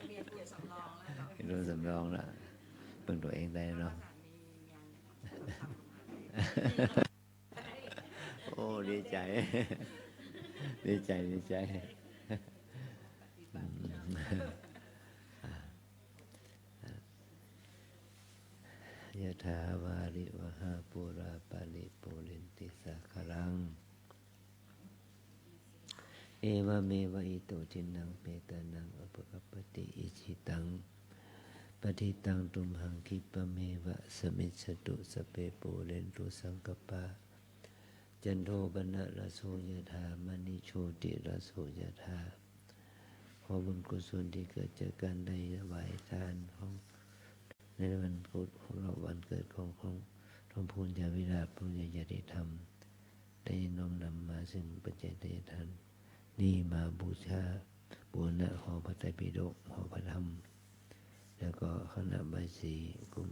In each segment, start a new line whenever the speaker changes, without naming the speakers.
มีทุนสำรองแล้ว
เป็นทุนสำรองแล้วเพิ่งตัวเองได้เนาะโอ้ดีใจดีใจดีใจยะถาวาริวหาปุราปาริปุเรนติสาคลังเอวเมวะอิโตจินังเปตานังอุปกัปปติอิจิตังปฏิตังตุมหังคิปะเมวะสมิจฉตุสเปปุเรนตุสังกปปาจันโทปนะระโสยถามณิโชติระโสยถาขอบุญกุศลที่เกิดจากการได้ไหวทานของในวันพุธของเราวันเกิดของทองพูนญาวิราชพุญญาติธรรมได้น้อมนำมาซึ่งปัจจัยทายทานนี่มาบูชาบูรณะหอพระไตรปิฎกหอพระธรรมแล้วก็คณะบายสีกลุ่ม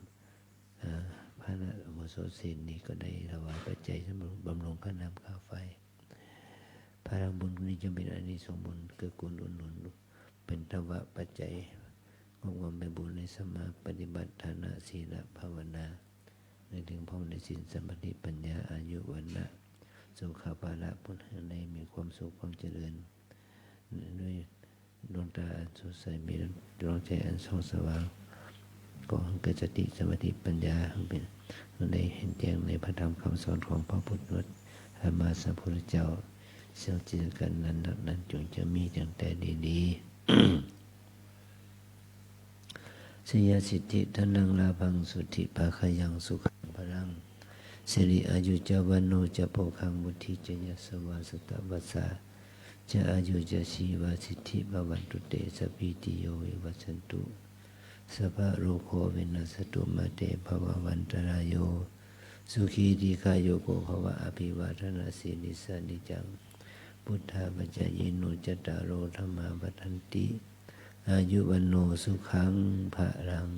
พระนาโมโสสินนี้ก็ได้ถวายปัจจัยสำหรับบำรุงค่าน้ำค่าไฟพลังบุญนี้จะเป็นอานิสงส์บุญเกิดกุลอุดหนุนเป็นทวะปัจจัยของความเป็นบุญในสมาปฏิบัติฐานะศีลภาวนาในถึงพร้อมในศีลสมาธิปัญญาอายุวันนะสุขภาละพุทธในมีความสุขความเจริญด้วยดวงตาอันสดใสมีดวงใจอันส่องสว่างก็เกิดสติสมาธิปัญญาเป็นได้เห็นแจ้งในพระธรรมคำสอนของพระพุทธธรรมสัมพุทธเจ้าเสี่ยวจิตกันนั้นจงจะมีตั้งแต่ดีๆสยสิทธิทนังลาภังสุทธิภาคยังสุขังพลังสิริอายุจวันโนจะโภคังบุธิจะยสวาสตวัสสาจะอายุจะชีวาสิทธิภวันตุเตสปิติโยวิวัชันตุสัพพะโรโควินัสตุมาเตภววันตรายโยสุขีทีฆายโยโกภวะอภิวาทนาสีนิสานิจังพุทธาปัจจายโนจตารโอธรรมาปัฏฐันติอายุวันโนสุขังภะรัง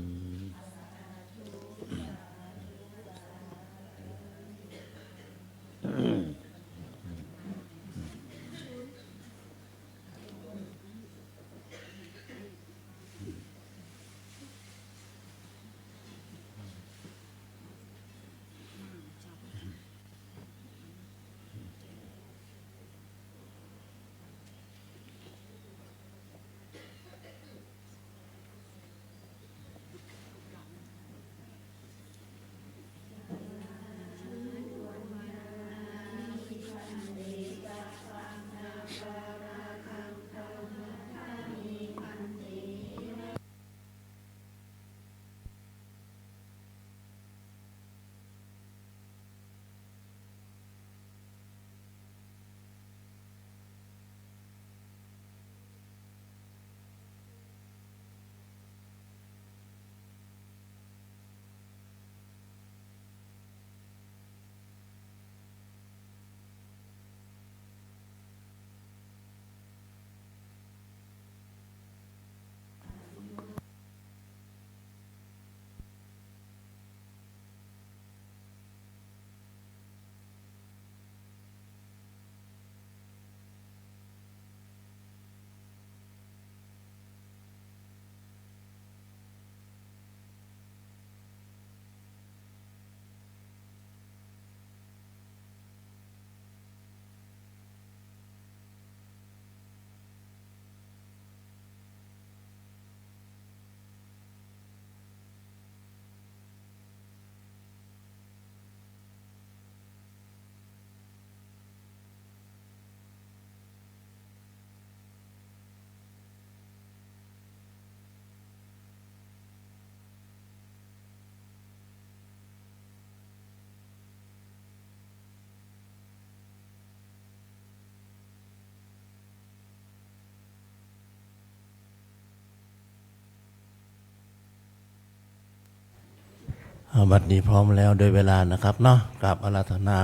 บัดนี้พร้อมแล้วโดยเวลานะครับเนาะกราบอาราธนา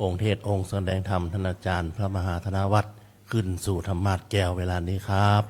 องค์เทศองค์แสดงธรรมท่านอาจารย์พระมหาธนวัตรขึ้นสู่ธรรมาสน์แก้วเวลานี้ครับ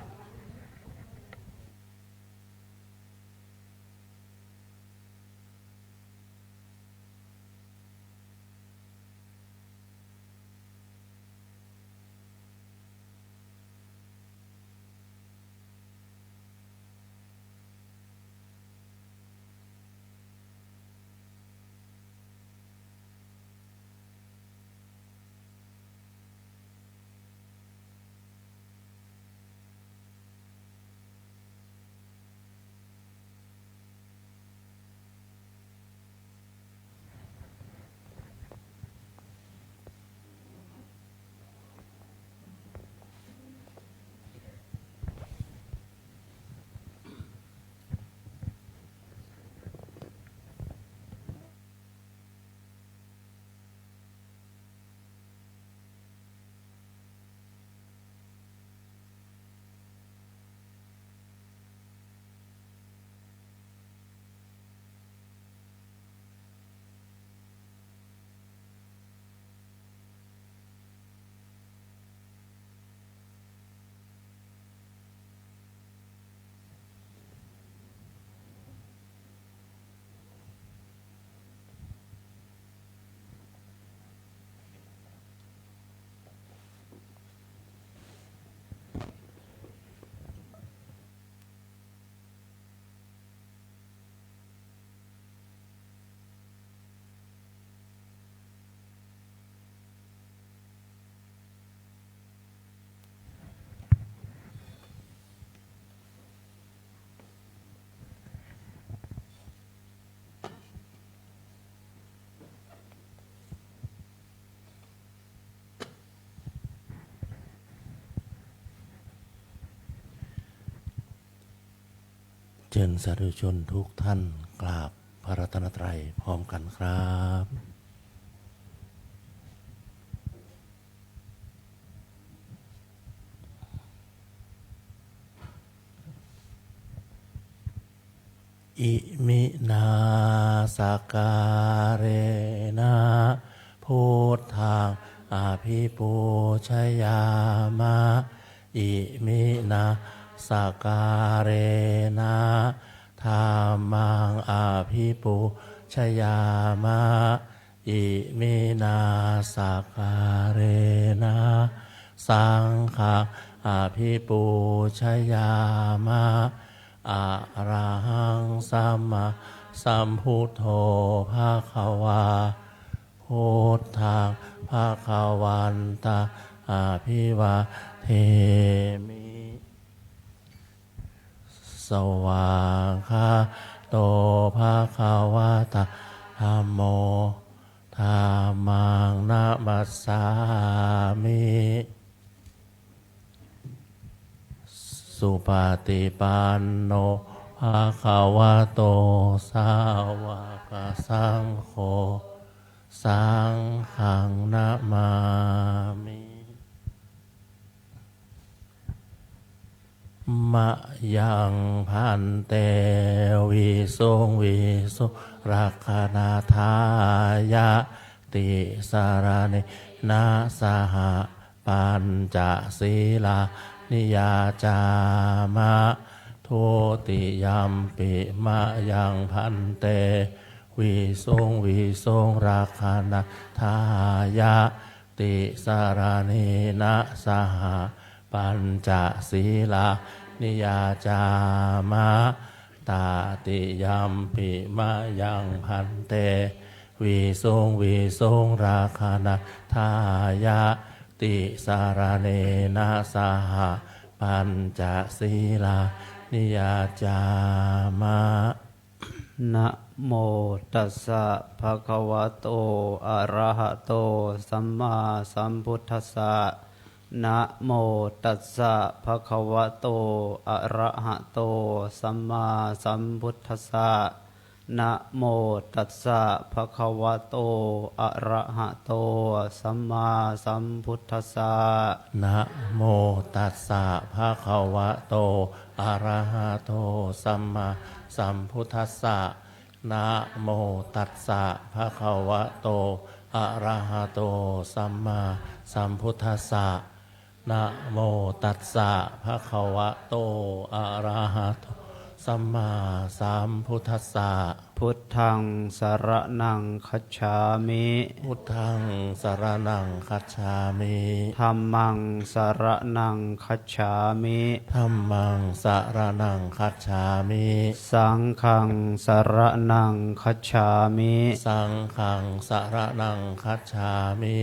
เชิญสาธุชนทุกท่านกราบพระรัตนตรัยพร้อมกันครับอิมินาสการเรนะพุทธังอภิปูชยามะอิมินาสการเรนะธัมมังอภิปูชยามะอิมินาสการเรนะสังฆังอภิปูชยามะอะระหังสัมมาสัมพุทโธภะคะวาพุทธังภะคะวันตาอะภิวาเทมิสวากขาโตภะคะวะตาธัมโมธัมมังนะมัสสามิสุปฏิปันโนภะคะวะโตสาวกสังโฆสังฆังนะมามิมะยังพันเตวิสุงวิสุรักขณาทายะติสารเนนะสหปัญจศีลานิยาจามะทุติยัมปิมะยังพันเตวิสุงวิสุงรักขณาทายะติสารเนนะสหปัญจศีลานิยาจามะตาติยัมปิมะยังพันเตวิสุงวิสุงราคานาทายะติสารเนนะสหปัญจศีลานิยาจามะ
นะโมตัสสะภะคะวะโตอะระหะโตสัมมาสัมพุทธัสสะนะโมตัสสะภะคะวะโตอะระหะโตสัมมาสัมพุทธัสสะนะโมตัสสะภะคะวะโตอะระหะโตสัมมาสัมพุทธัสสะ
นะโมตัสสะภะคะวะโตอะระหะโตสัมมาสัมพุทธัสสะนะโมตัสสะภะคะวะโตอะระหะโตสัมมาสัมพุทธัสสะนะโมตัสสะภะคะวะโตอะระหะโตสัมมาสัมพุทธัสสะ
พุทธังสรณังคัจฉามิ
พุทธังสรณังคัจฉามิ
ธัมมังสรณังคัจฉามิ
ธัมมังสรณังคัจฉามิ
สังฆังสรณังคัจฉามิ
สังฆังสรณังคัจฉามิ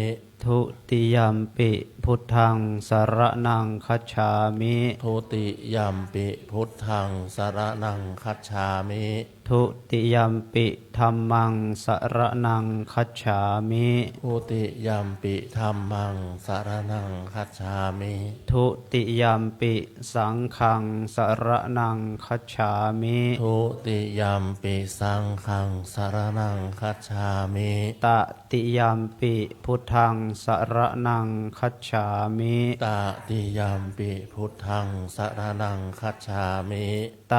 ทุติยัมปิพุทธังสรณังคัจฉามิ
ทุติยัมปิพุทธังสรณังคัจฉามิ
ทุติยัมปิธัมมังสรณังคัจฉามิ
ทุติยัมปิธัมมังสรณังคัจฉามิ
ทุติยัมปิสังฆังสรณังคัจฉามิ
ทุติยัมปิสังฆังสรณังคัจฉามิ
ตติยัมปิพุทธังสรณังคัจฉามิ
ตติยัมปิพุทธังสรณังคัจฉามิ
ต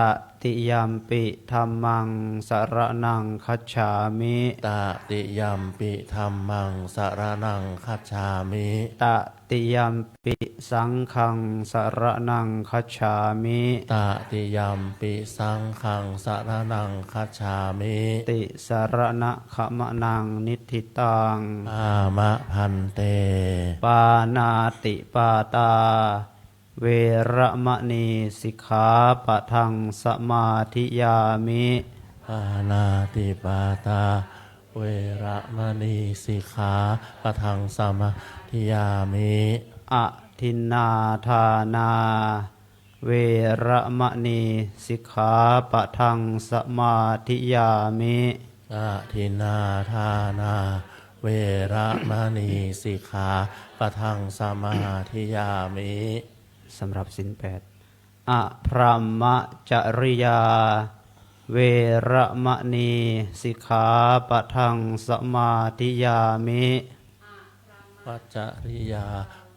ติยัมปิธัมมังสรณังคัจฉามิ
ตติยัมปิธัมมังสรณังคัจฉามิ
ตติยัมปิสังฆังสรณังคัจฉามิ
ตติยัมปิสังฆังสรณังคัจฉามิ
ติสรณะขมนังนิทธิตัง
อามะพันเต
ปานาติปาตาเวระมณีสิกขาปะทังสมาธิยามิ
ปานาติปาตาเวระมณีสิกขาปะทังสมาธิยามิ
อะทินนาทานาเวระมณีสิกขาปะทังสมาธิยามิ
อะทินนาทานาเวระมณีสิกขาปะทังสมาธิยามิ
สำหรับศีลแปด อพรหมจริยาเวระมณีสิกขาปะทังสมาธิยามิ
ปัจจริยา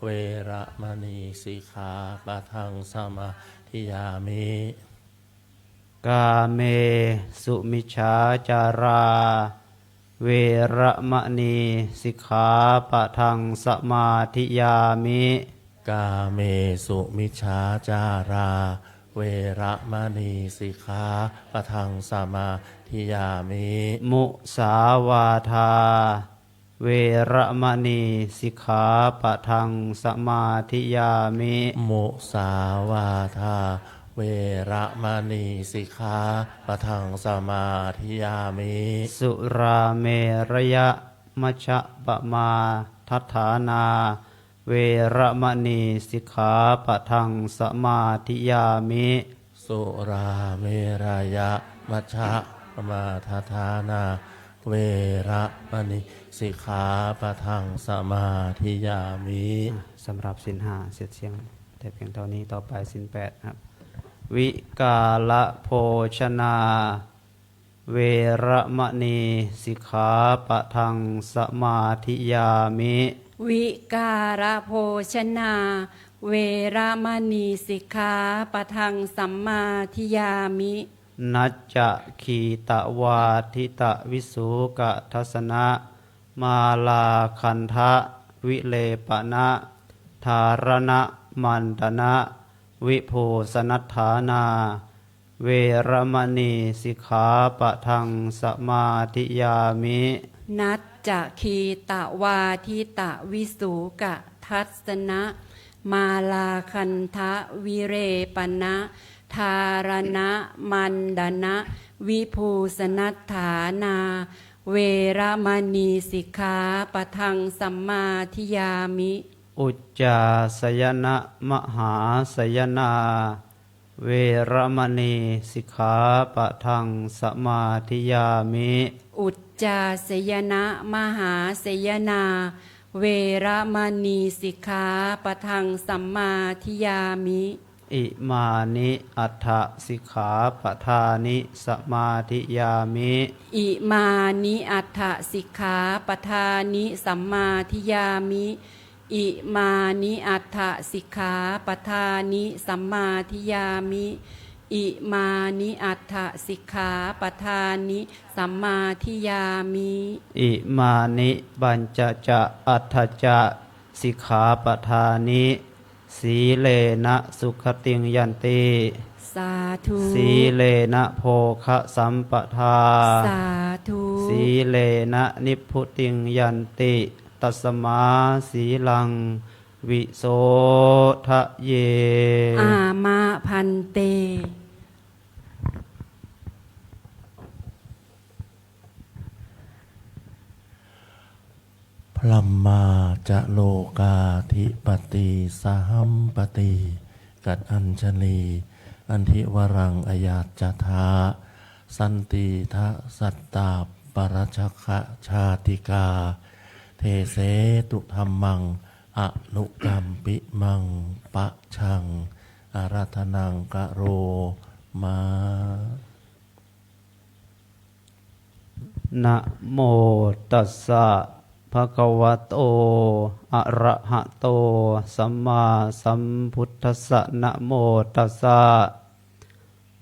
เวระมณีสิกขาปะทังสมาธิยามิ
กาเมสุมิจฉาจาราเวระมณีสิกขาปะทังสมาธิยามิ
กาเมสุมิจฉาจาราเวระมณีสิกขาปะทังสมาธิยามิ
มุสาวาทาเวระมณีสิกขาปะทังสมาธิยามิ
มุสาวาทาเวระมณีสิกขาปะทังสมาธิยามิ
สุราเมรยะมัชฌะปมาทัฏฐานาเวระมณีสิกขาปะทังสมาธิยามิ
สุราเมรยะมัชฌะปมาทัฏฐานาเวระมณีสิกขาปะทังสมาธิยามิ
สำหรับศีลห้าเสร็จเสียงแต่เพียงเท่านี้ต่อไปศีลแปดครับวิกาละโภชนาเวระมณีสิกขาปะทังสมาธิยามิ
วิการะโภชนาเวระมณีสิกขาปะทังสัมมาทิยามิ
นัจจะขีตะวาทิตะวิสุกะทัสนะมาลาคันทะวิเลปนะธารณะมันตนะวิโภสนัฏฐานาเวระมณีสิกขาปะทังสมาธิยามิ
นัจจะคีตะวาทิตะวิสุกะทัสนะมาลาคันทะวิเรปนะธารณะมันดนะวิภูสนัฏฐานาเวระมณีสิกขาปะทังสัมมาทิยามิ
อุจจาสยนะมหาสยนาเวระมณีสิกขาปะทังสมาธิยามิ
อุจจาสยนะมหาสยนาเวระมณีสิกขาปะทังสัมมาทิยามิ
อิมานิอัฏฐสิกขาปะทานิสมาธิยามิ
อิมานิอัฏฐสิกขาปะทานิสัมมาธิยามิอิมานิอัฏฐสิกขาปทานิสัมมาทิยามิอิมานิอัฏฐสิกขาปทานิสัมมาทิยามิ
อิมานิบัญจจะอัฏฐจะสิกขาปทานิสีเลนะสุขติงยันติ
สาธุ
สีเลนะโภคะสัมปทา
สาธุ
สีเลนะนิพพุติงยันติตัสมาสีลังวิโสทะเย
อามาพันเต
พลัมมาจะโลกาธิปติสหัมปติกัดอัญชลีอันทิวรังอายาจทาสันติทะสัตตาปรชคะชาติกาเทเสตุธรรมังอนุกัมปิมังปะชังอาราธนังกะโรมา
นะโมตัสสะภะคะวะโตอะระหะโตสัมมาสัมพุทธัสสะนะโมตัสสะ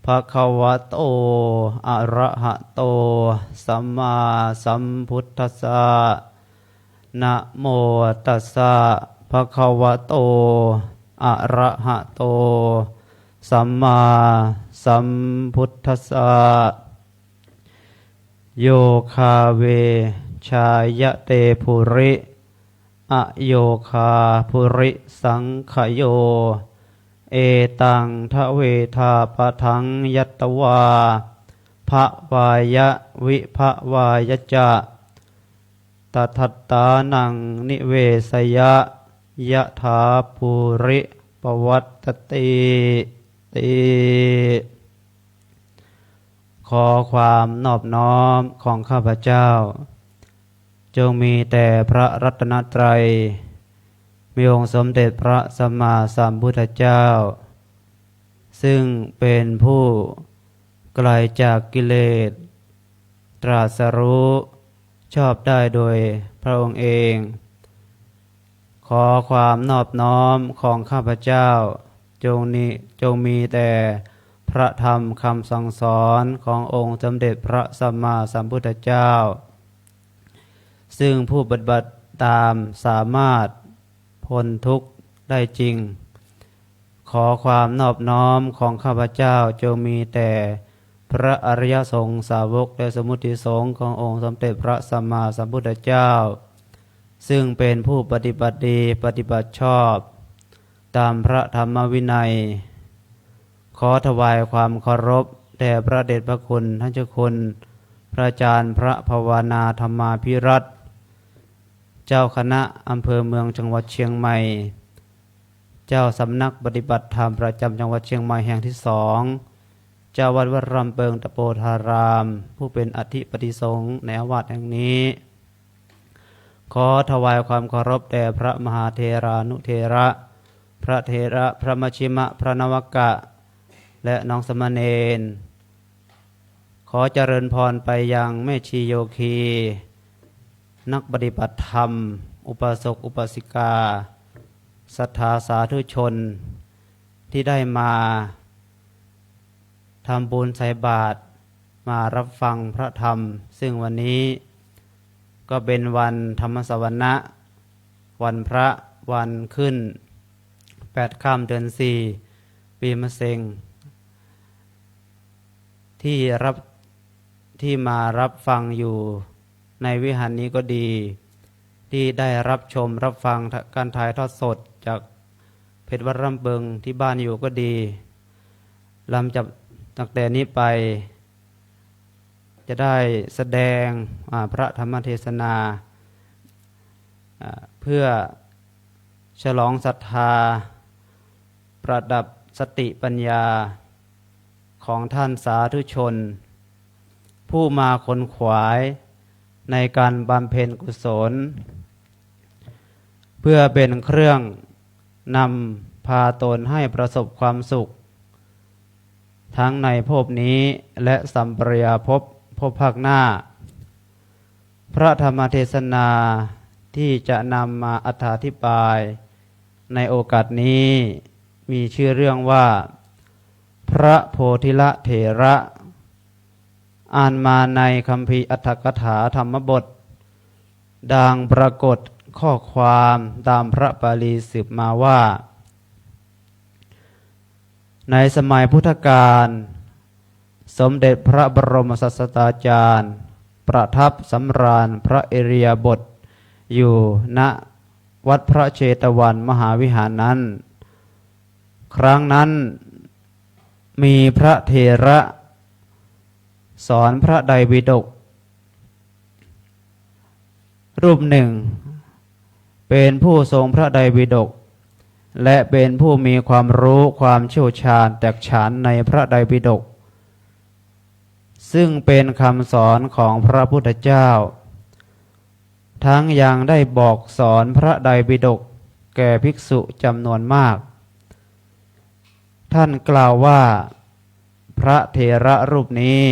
ภะคะวะโตอะระหะโตสัมมาสัมพุทธัสสะนะโมตัสสะภะคะวะโตอะระหะโตสัมมาสัมพุทธัสสะโยคาเวชายเตภุริอโยคาภุริสังขโยเอตังทะเวทาปะทังยัตตวาภวายะวิภวายะจะตทัตตานังนิเวสยะยะถาภูริปวัตติติขอความนอบน้อมของข้าพเจ้าจงมีแต่พระรัตนตรัยมีองค์สมเด็จพระสัมมาสัมพุทธเจ้า ซึ่งเป็นผู้ไกลจากกิเลสตรัสรู้ชอบได้โดยพระองค์เอง ขอความนอบน้อมของข้าพเจ้าจงมีแต่พระธรรมคำสั่งสอนขององค์สมเด็จพระสัมมาสัมพุทธเจ้าซึ่งผู้ปฏิบัติตามสามารถพ้นทุกข์ได้จริงขอความนอบน้อมของข้าพเจ้าจงมีแต่พระอริยสงฆ์สาวกและสมุติสงฆ์ขององค์สมเด็จพระสัมมาสัมพุทธเจ้าซึ่งเป็นผู้ปฏิบัติดีปฏิบัติชอบตามพระธรรมวินัยขอถวายความเคารพแด่พระเดชพระคุณท่านเจ้าคุณพระอาจารย์พระภาวนาธรรมาภิรัตน์เจ้าคณะอำเภอเมืองจังหวัดเชียงใหม่เจ้าสำนักปฏิบัติธรรมประจำจังหวัดเชียงใหม่แห่งที่2เจ้าวัดรำเปิงตะโปธารามผู้เป็นอธิปฏิสงฆ์ในอาวาสแห่งนี้ขอถวายความเคารพแด่พระมหาเถรานุเถระพระเถระพระมชิมะพระนวกะและน้องสมณเณรขอเจริญพรไปยังแม่ชีโยคีนักปฏิบัติธรรมอุปาสกอุปาสิกาศรัทธาสาธุชนที่ได้มาทำบุญใส่บาตรมารับฟังพระธรรมซึ่งวันนี้ก็เป็นวันธรรมสวนะวันพระวันขึ้น8 ค่ำเดือน 4ปีมะเส็งที่มารับฟังอยู่ในวิหารนี้ก็ดีที่ได้รับชมรับฟังการถ่ายทอดสดจากเพชรวัดรำเบิงที่บ้านอยู่ก็ดีลำจับตั้งแต่นี้ไปจะได้แสดงพระธรรมเทศนาเพื่อฉลองศรัทธาประดับสติปัญญาของท่านสาธุชนผู้มาขนขวายในการบำเพ็ญกุศลเพื่อเป็นเครื่องนำพาตนให้ประสบความสุขทั้งในภพนี้และสัมปรายภพภาคหน้าพระธรรมเทศนาที่จะนำมาอธิบายในโอกาสนี้มีชื่อเรื่องว่าพระโพธิละเถระอ่านมาในคัมภีร์อรรถกถาธรรมบทดังปรากฏข้อความตามพระบาลีสืบมาว่าในสมัยพุทธกาลสมเด็จพระบรมศาสดาจารย์ประทับสำราญพระอิริยาบถอยู่ณวัดพระเชตวันมหาวิหารนั้นครั้งนั้นมีพระเถระสอนพระไตรปิฎกรูปหนึ่งเป็นผู้ทรงพระไตรปิฎกและเป็นผู้มีความรู้ความเชี่ยวชาญแตกฉานในพระไตรปิฎกซึ่งเป็นคำสอนของพระพุทธเจ้าทั้งยังได้บอกสอนพระไตรปิฎกแก่ภิกษุจำนวนมากท่านกล่าวว่าพระเถระรูปนี้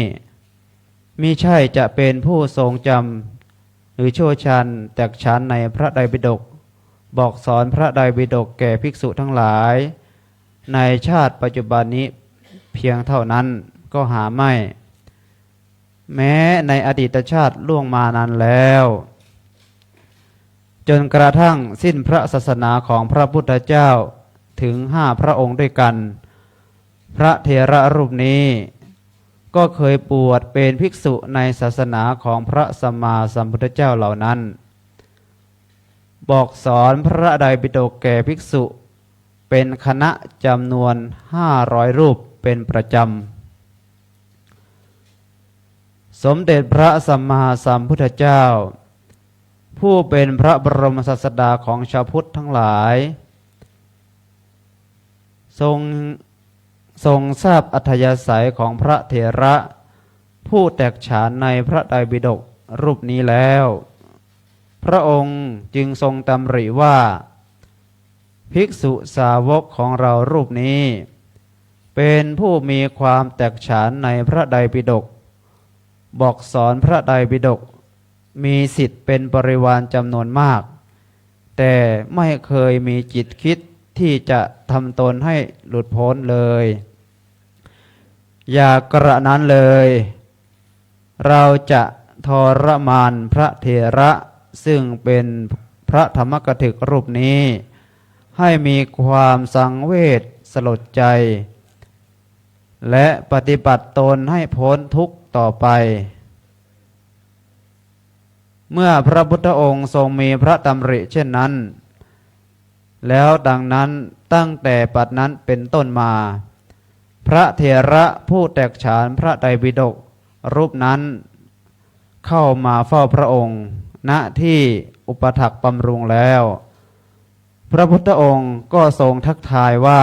มิใช่จะเป็นผู้ทรงจำหรือเชี่ยวชาญแตกฉานในพระไตรปิฎกบอกสอนพระไตรปิฎกแก่ภิกษุทั้งหลายในชาติปัจจุบันนี้เพียงเท่านั้นก็หาไม่แม้ในอดีตชาติล่วงมานานแล้วจนกระทั่งสิ้นพระศาสนาของพระพุทธเจ้าถึง5 พระองค์ด้วยกันพระเถระรูปนี้ก็เคยบวชเป็นภิกษุในศาสนาของพระสัมมาสัมพุทธเจ้าเหล่านั้นบอกสอนพระไตรปิฎกแก่ภิกษุเป็นคณะจำนวน500 รูปเป็นประจำสมเด็จพระสัมมาสัมพุทธเจ้าผู้เป็นพระบรมศาสดาของชาวพุทธทั้งหลายทรงทราบอัธยาศัยของพระเถระผู้แตกฉานในพระไตรปิฎกรูปนี้แล้วพระองค์จึงทรงตำริว่าภิกษุสาวกของเรารูปนี้ เป็นผู้มีความแตกฉานในพระไตรปิฎกบอกสอนพระไตรปิฎกมีสิทธิ์เป็นบริวารจำนวนมากแต่ไม่เคยมีจิตคิดที่จะทำตนให้หลุดพ้นเลยอย่ากระนั้นเลยเราจะทรมานพระเถระซึ่งเป็นพระธรรมกถึกรูปนี้ให้มีความสังเวชสลดใจและปฏิบัติตนให้พ้นทุกข์ต่อไปเมื่อพระพุทธองค์ทรงมีพระดำริเช่นนั้นแล้วดังนั้นตั้งแต่ปัจจุบันเป็นต้นมาพระเถระผู้แตกฉานพระไตรปิฎกรูปนั้นเข้ามาเฝ้าพระองค์ณที่อุปถักบำรุงแล้วพระพุทธองค์ก็ทรงทักทายว่า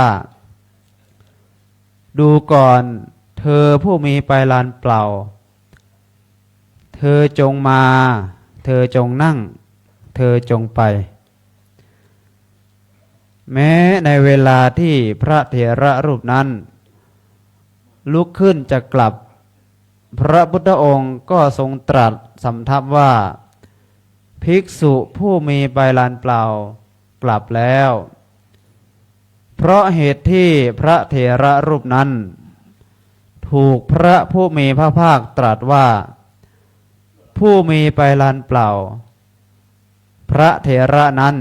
ดูก่อนเธอผู้มีปลายลานเปล่าเธอจงมาเธอจงนั่งเธอจงไปแม้ในเวลาที่พระเถระรูปนั้นลุกขึ้นจะกลับพระพุทธองค์ก็ทรงตรัสสำทับว่าภิกษุผู้มีปลายลานเปล่ากลับแล้วเพราะเหตุที่พระเถระรูปนั้นถูกพระผู้มีพระภาคตรัสว่าผู้มีปลายลานเปล่าพระเถระนั้น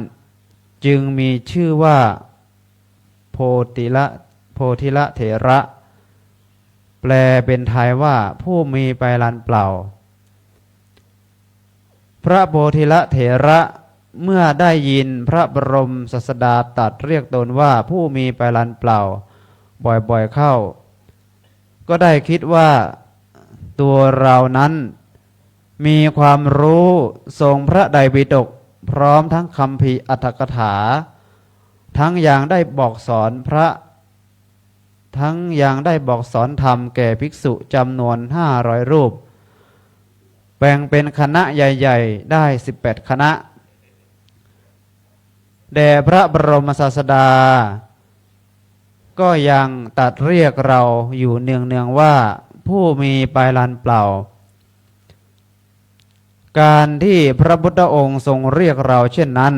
จึงมีชื่อว่าโพธิละเถระแปลเป็นไทยว่าผู้มีปลายลานเปล่าพระโพธิละเถระเมื่อได้ยินพระบรมศาสดาตรัสเรียกตนว่าผู้มีปลายลานเปล่าบ่อยๆเข้าก็ได้คิดว่าตัวเรานั้นมีความรู้ทรงพระไตรปิฎกพร้อมทั้งคัมภีร์อรรถกถาทั้งยังได้บอกสอนธรรมแก่ภิกษุจำนวน500รูปแบ่งเป็นคณะใหญ่ๆได้18คณะแด่พระบรมศาสดาก็ยังตรัสเรียกเราอยู่เนืองๆว่าผู้มีปลายลานเปล่าการที่พระพุทธองค์ทรงเรียกเราเช่นนั้น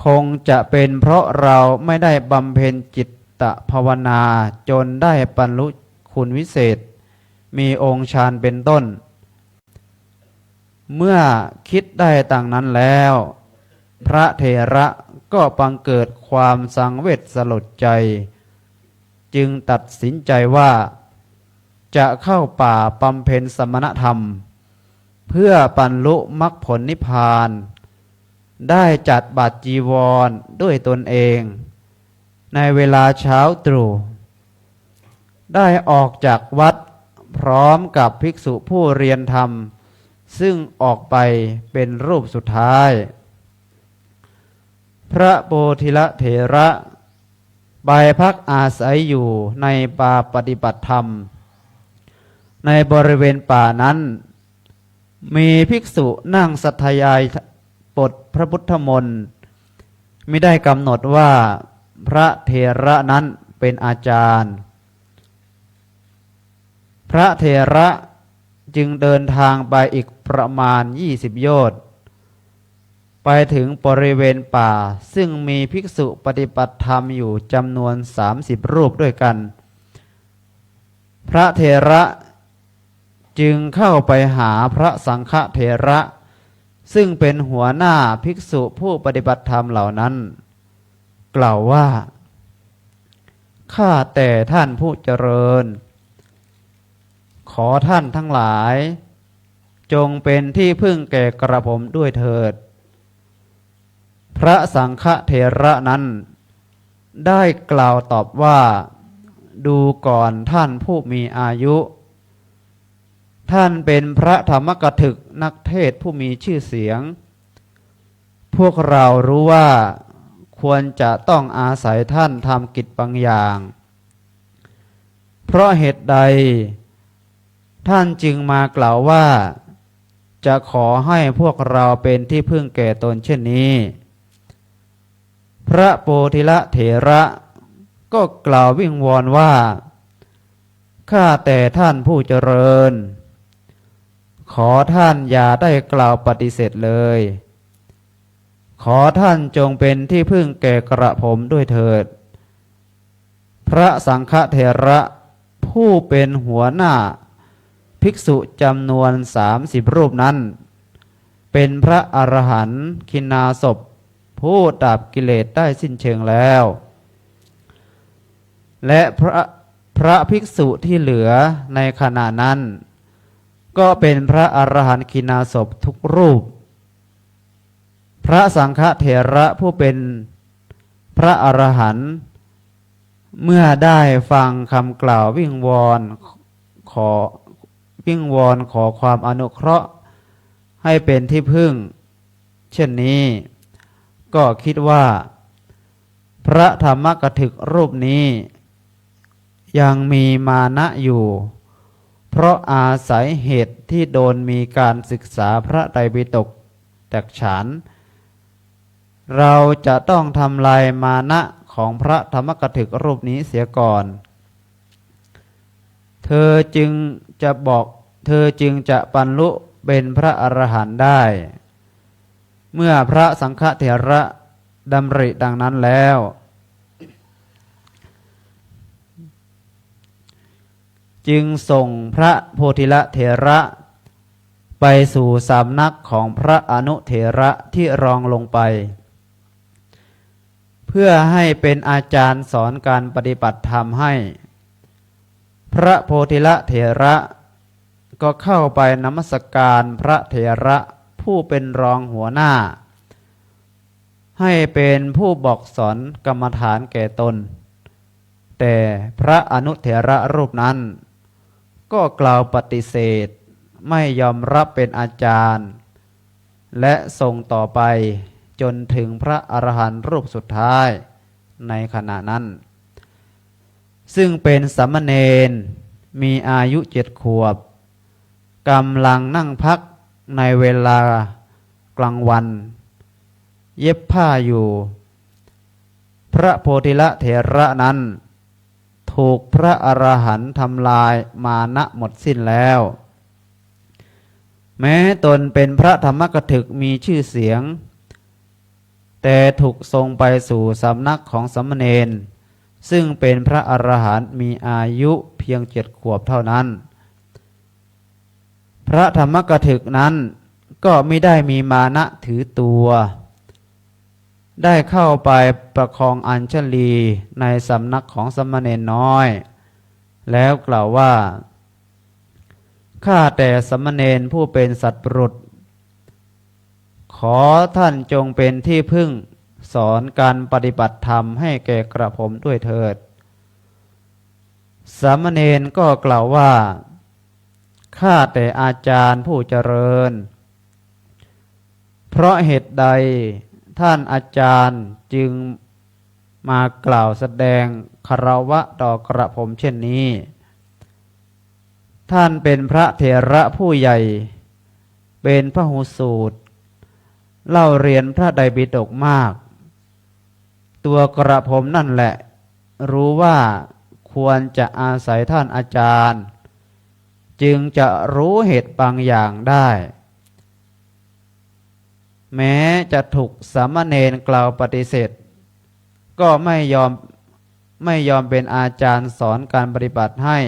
คงจะเป็นเพราะเราไม่ได้บำเพ็ญจิตภาวนาจนได้บรรลุคุณวิเศษมีองค์ฌานเป็นต้นเมื่อคิดได้ต่างนั้นแล้วพระเถระก็บังเกิดความสังเวชสลดใจจึงตัดสินใจว่าจะเข้าป่าบำเพ็ญสมณธรรมเพื่อบรรลุมรรคผลนิพพานได้จัดบาตรจีวรด้วยตนเองในเวลาเช้าตรู่ได้ออกจากวัดพร้อมกับภิกษุผู้เรียนธรรมซึ่งออกไปเป็นรูปสุดท้ายพระโพธิละเถระไปพักอาศัยอยู่ในป่าปฏิบัติธรรมในบริเวณป่านั้นมีภิกษุนั่งสัทยายบทพระพุทธมนต์มิได้กำหนดว่าพระเถระนั้นเป็นอาจารย์พระเถระจึงเดินทางไปอีกประมาณ20 โยชน์ไปถึงบริเวณป่าซึ่งมีภิกษุปฏิบัติธรรมอยู่จำนวน30 รูปด้วยกันพระเถระจึงเข้าไปหาพระสังฆเถระซึ่งเป็นหัวหน้าภิกษุผู้ปฏิบัติธรรมเหล่านั้นกล่าวว่าข้าแต่ท่านผู้เจริญขอท่านทั้งหลายจงเป็นที่พึ่งแก่กระผมด้วยเถิดพระสังฆเถระนั้นได้กล่าวตอบว่าดูก่อนท่านผู้มีอายุท่านเป็นพระธรรมกถึกนักเทศผู้มีชื่อเสียงพวกเรารู้ว่าควรจะต้องอาศัยท่านทำกิจบางอย่างเพราะเหตุใดท่านจึงมากล่าวว่าจะขอให้พวกเราเป็นที่พึ่งแก่ตนเช่นนี้พระโพธิละเถระ ก็กล่าววิงวอนว่าข้าแต่ท่านผู้เจริญขอท่านอย่าได้กล่าวปฏิเสธเลยขอท่านจงเป็นที่พึ่งแก่กระผมด้วยเถิดพระสังฆเถระผู้เป็นหัวหน้าภิกษุจำนวน30 รูปนั้นเป็นพระอรหันต์คินาสพผู้ดับกิเลสได้สิ้นเชิงแล้วและพระภิกษุที่เหลือในขณะนั้นก็เป็นพระอรหันต์คินาสพทุกรูปพระสังฆเถระผู้เป็นพระอรหันต์เมื่อได้ฟังคำกล่าววิงวอนขอความอนุเคราะห์ให้เป็นที่พึ่งเช่นนี้ก็คิดว่าพระธรรมกถึกรูปนี้ยังมีมานะอยู่เพราะอาศัยเหตุที่โดนมีการศึกษาพระไตรปิฎกแตกฉานเราจะต้องทำลายมานะของพระธรรมกถึกรูปนี้เสียก่อนเธอจึงจะบรรลุเป็นพระอรหันต์ได้เมื่อพระสังฆเถระดำริดังนั้นแล้วจึงส่งพระโพธิละเถระไปสู่สำนักของพระอนุเถระที่รองลงไปเพื่อให้เป็นอาจารย์สอนการปฏิบัติธรรมให้พระโพธิละเถระก็เข้าไปนมัสการพระเถระผู้เป็นรองหัวหน้าให้เป็นผู้บอกสอนกรรมฐานแก่ตนแต่พระอนุเถระรูปนั้นก็กล่าวปฏิเสธไม่ยอมรับเป็นอาจารย์และส่งต่อไปจนถึงพระอรหันต์รูปสุดท้ายในขณะนั้นซึ่งเป็นสามเณรมีอายุ7 ขวบกำลังนั่งพักในเวลากลางวันเย็บผ้าอยู่พระโพธิละเถระนั้นถูกพระอรหันต์ทำลายมานะหมดสิ้นแล้วแม้ตนเป็นพระธรรมกถึกมีชื่อเสียงแต่ถูกส่งไปสู่สำนักของสามเณรซึ่งเป็นพระอรหันต์มีอายุเพียง7 ขวบเท่านั้นพระธรรมกถึกนั้นก็ไม่ได้มีมานะถือตัวได้เข้าไปประคองอัญชลีในสำนักของสามเณรน้อยแล้วกล่าวว่าข้าแต่สามเณรผู้เป็นสัตว์บุรุษขอท่านจงเป็นที่พึ่งสอนการปฏิบัติธรรมให้แก่กระผมด้วยเถิดสามเณรก็กล่าวว่าข้าแต่อาจารย์ผู้เจริญเพราะเหตุใดท่านอาจารย์จึงมากล่าวแสดงคารวะต่อกระผมเช่นนี้ท่านเป็นพระเถระผู้ใหญ่เป็นพหูสูตรเล่าเรียนพระไตรปิฎกมากตัวกระผมนั่นแหละรู้ว่าควรจะอาศัยท่านอาจารย์จึงจะรู้เหตุบางอย่างได้แม้จะถูกสามเณรกล่าวปฏิเสธก็ไม่ยอมเป็นอาจารย์สอนการปฏิบัติให้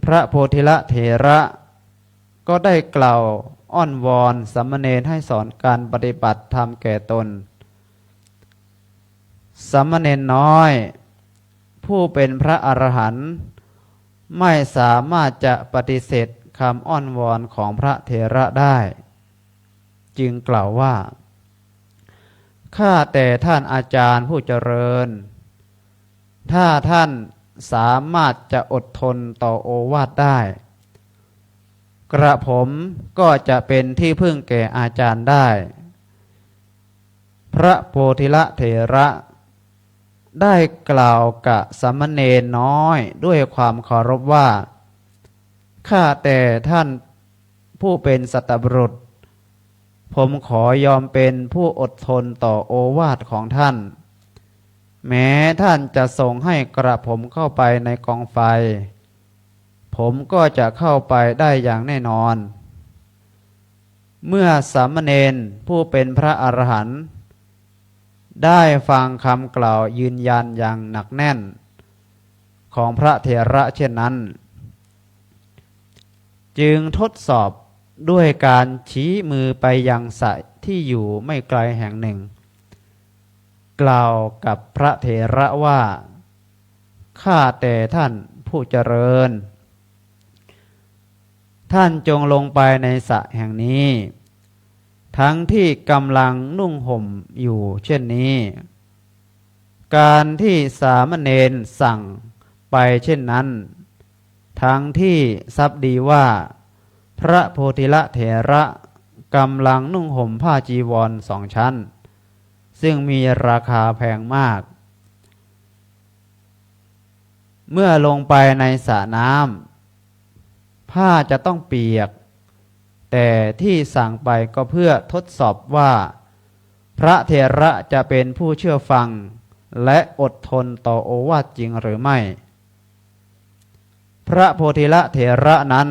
พระโพธิละเถระก็ได้กล่าวอ้อนวอนสามเณรให้สอนการปฏิบัติธรรมแก่ตนสามเณรน้อยผู้เป็นพระอรหันต์ไม่สามารถจะปฏิเสธคำอ้อนวอนของพระเถระได้จึงกล่าวว่าข้าแต่ท่านอาจารย์ผู้เจริญถ้าท่านสามารถจะอดทนต่อโอวาทได้กระผมก็จะเป็นที่พึ่งแก่อาจารย์ได้พระโพธิละเถระได้กล่าวกับสามเณรน้อยด้วยความเคารพว่าข้าแต่ท่านผู้เป็นสัตบุรุษผมขอยอมเป็นผู้อดทนต่อโอวาทของท่าน แม้ท่านจะส่งให้กระผมเข้าไปในกองไฟผมก็จะเข้าไปได้อย่างแน่นอนเมื่อสามเณรผู้เป็นพระอรหันต์ได้ฟังคำกล่าวยืนยันอย่างหนักแน่นของพระเถระเช่นนั้นจึงทดสอบด้วยการชี้มือไปยังสระที่อยู่ไม่ไกลแห่งหนึ่งกล่าวกับพระเถระว่าข้าแต่ท่านผู้เจริญท่านจงลงไปในสระแห่งนี้ทั้งที่กำลังนุ่งห่มอยู่เช่นนี้การที่สามเณรสั่งไปเช่นนั้นทั้งที่ทรัพย์ดีว่าพระโพธิละเถระกำลังนุ่งห่มผ้าจีวร2 ชั้นซึ่งมีราคาแพงมากเมื่อลงไปในสระน้ำผ้าจะต้องเปียกแต่ที่สั่งไปก็เพื่อทดสอบว่าพระเถระจะเป็นผู้เชื่อฟังและอดทนต่อโอวาทจริงหรือไม่พระโพธิละเถระนั้น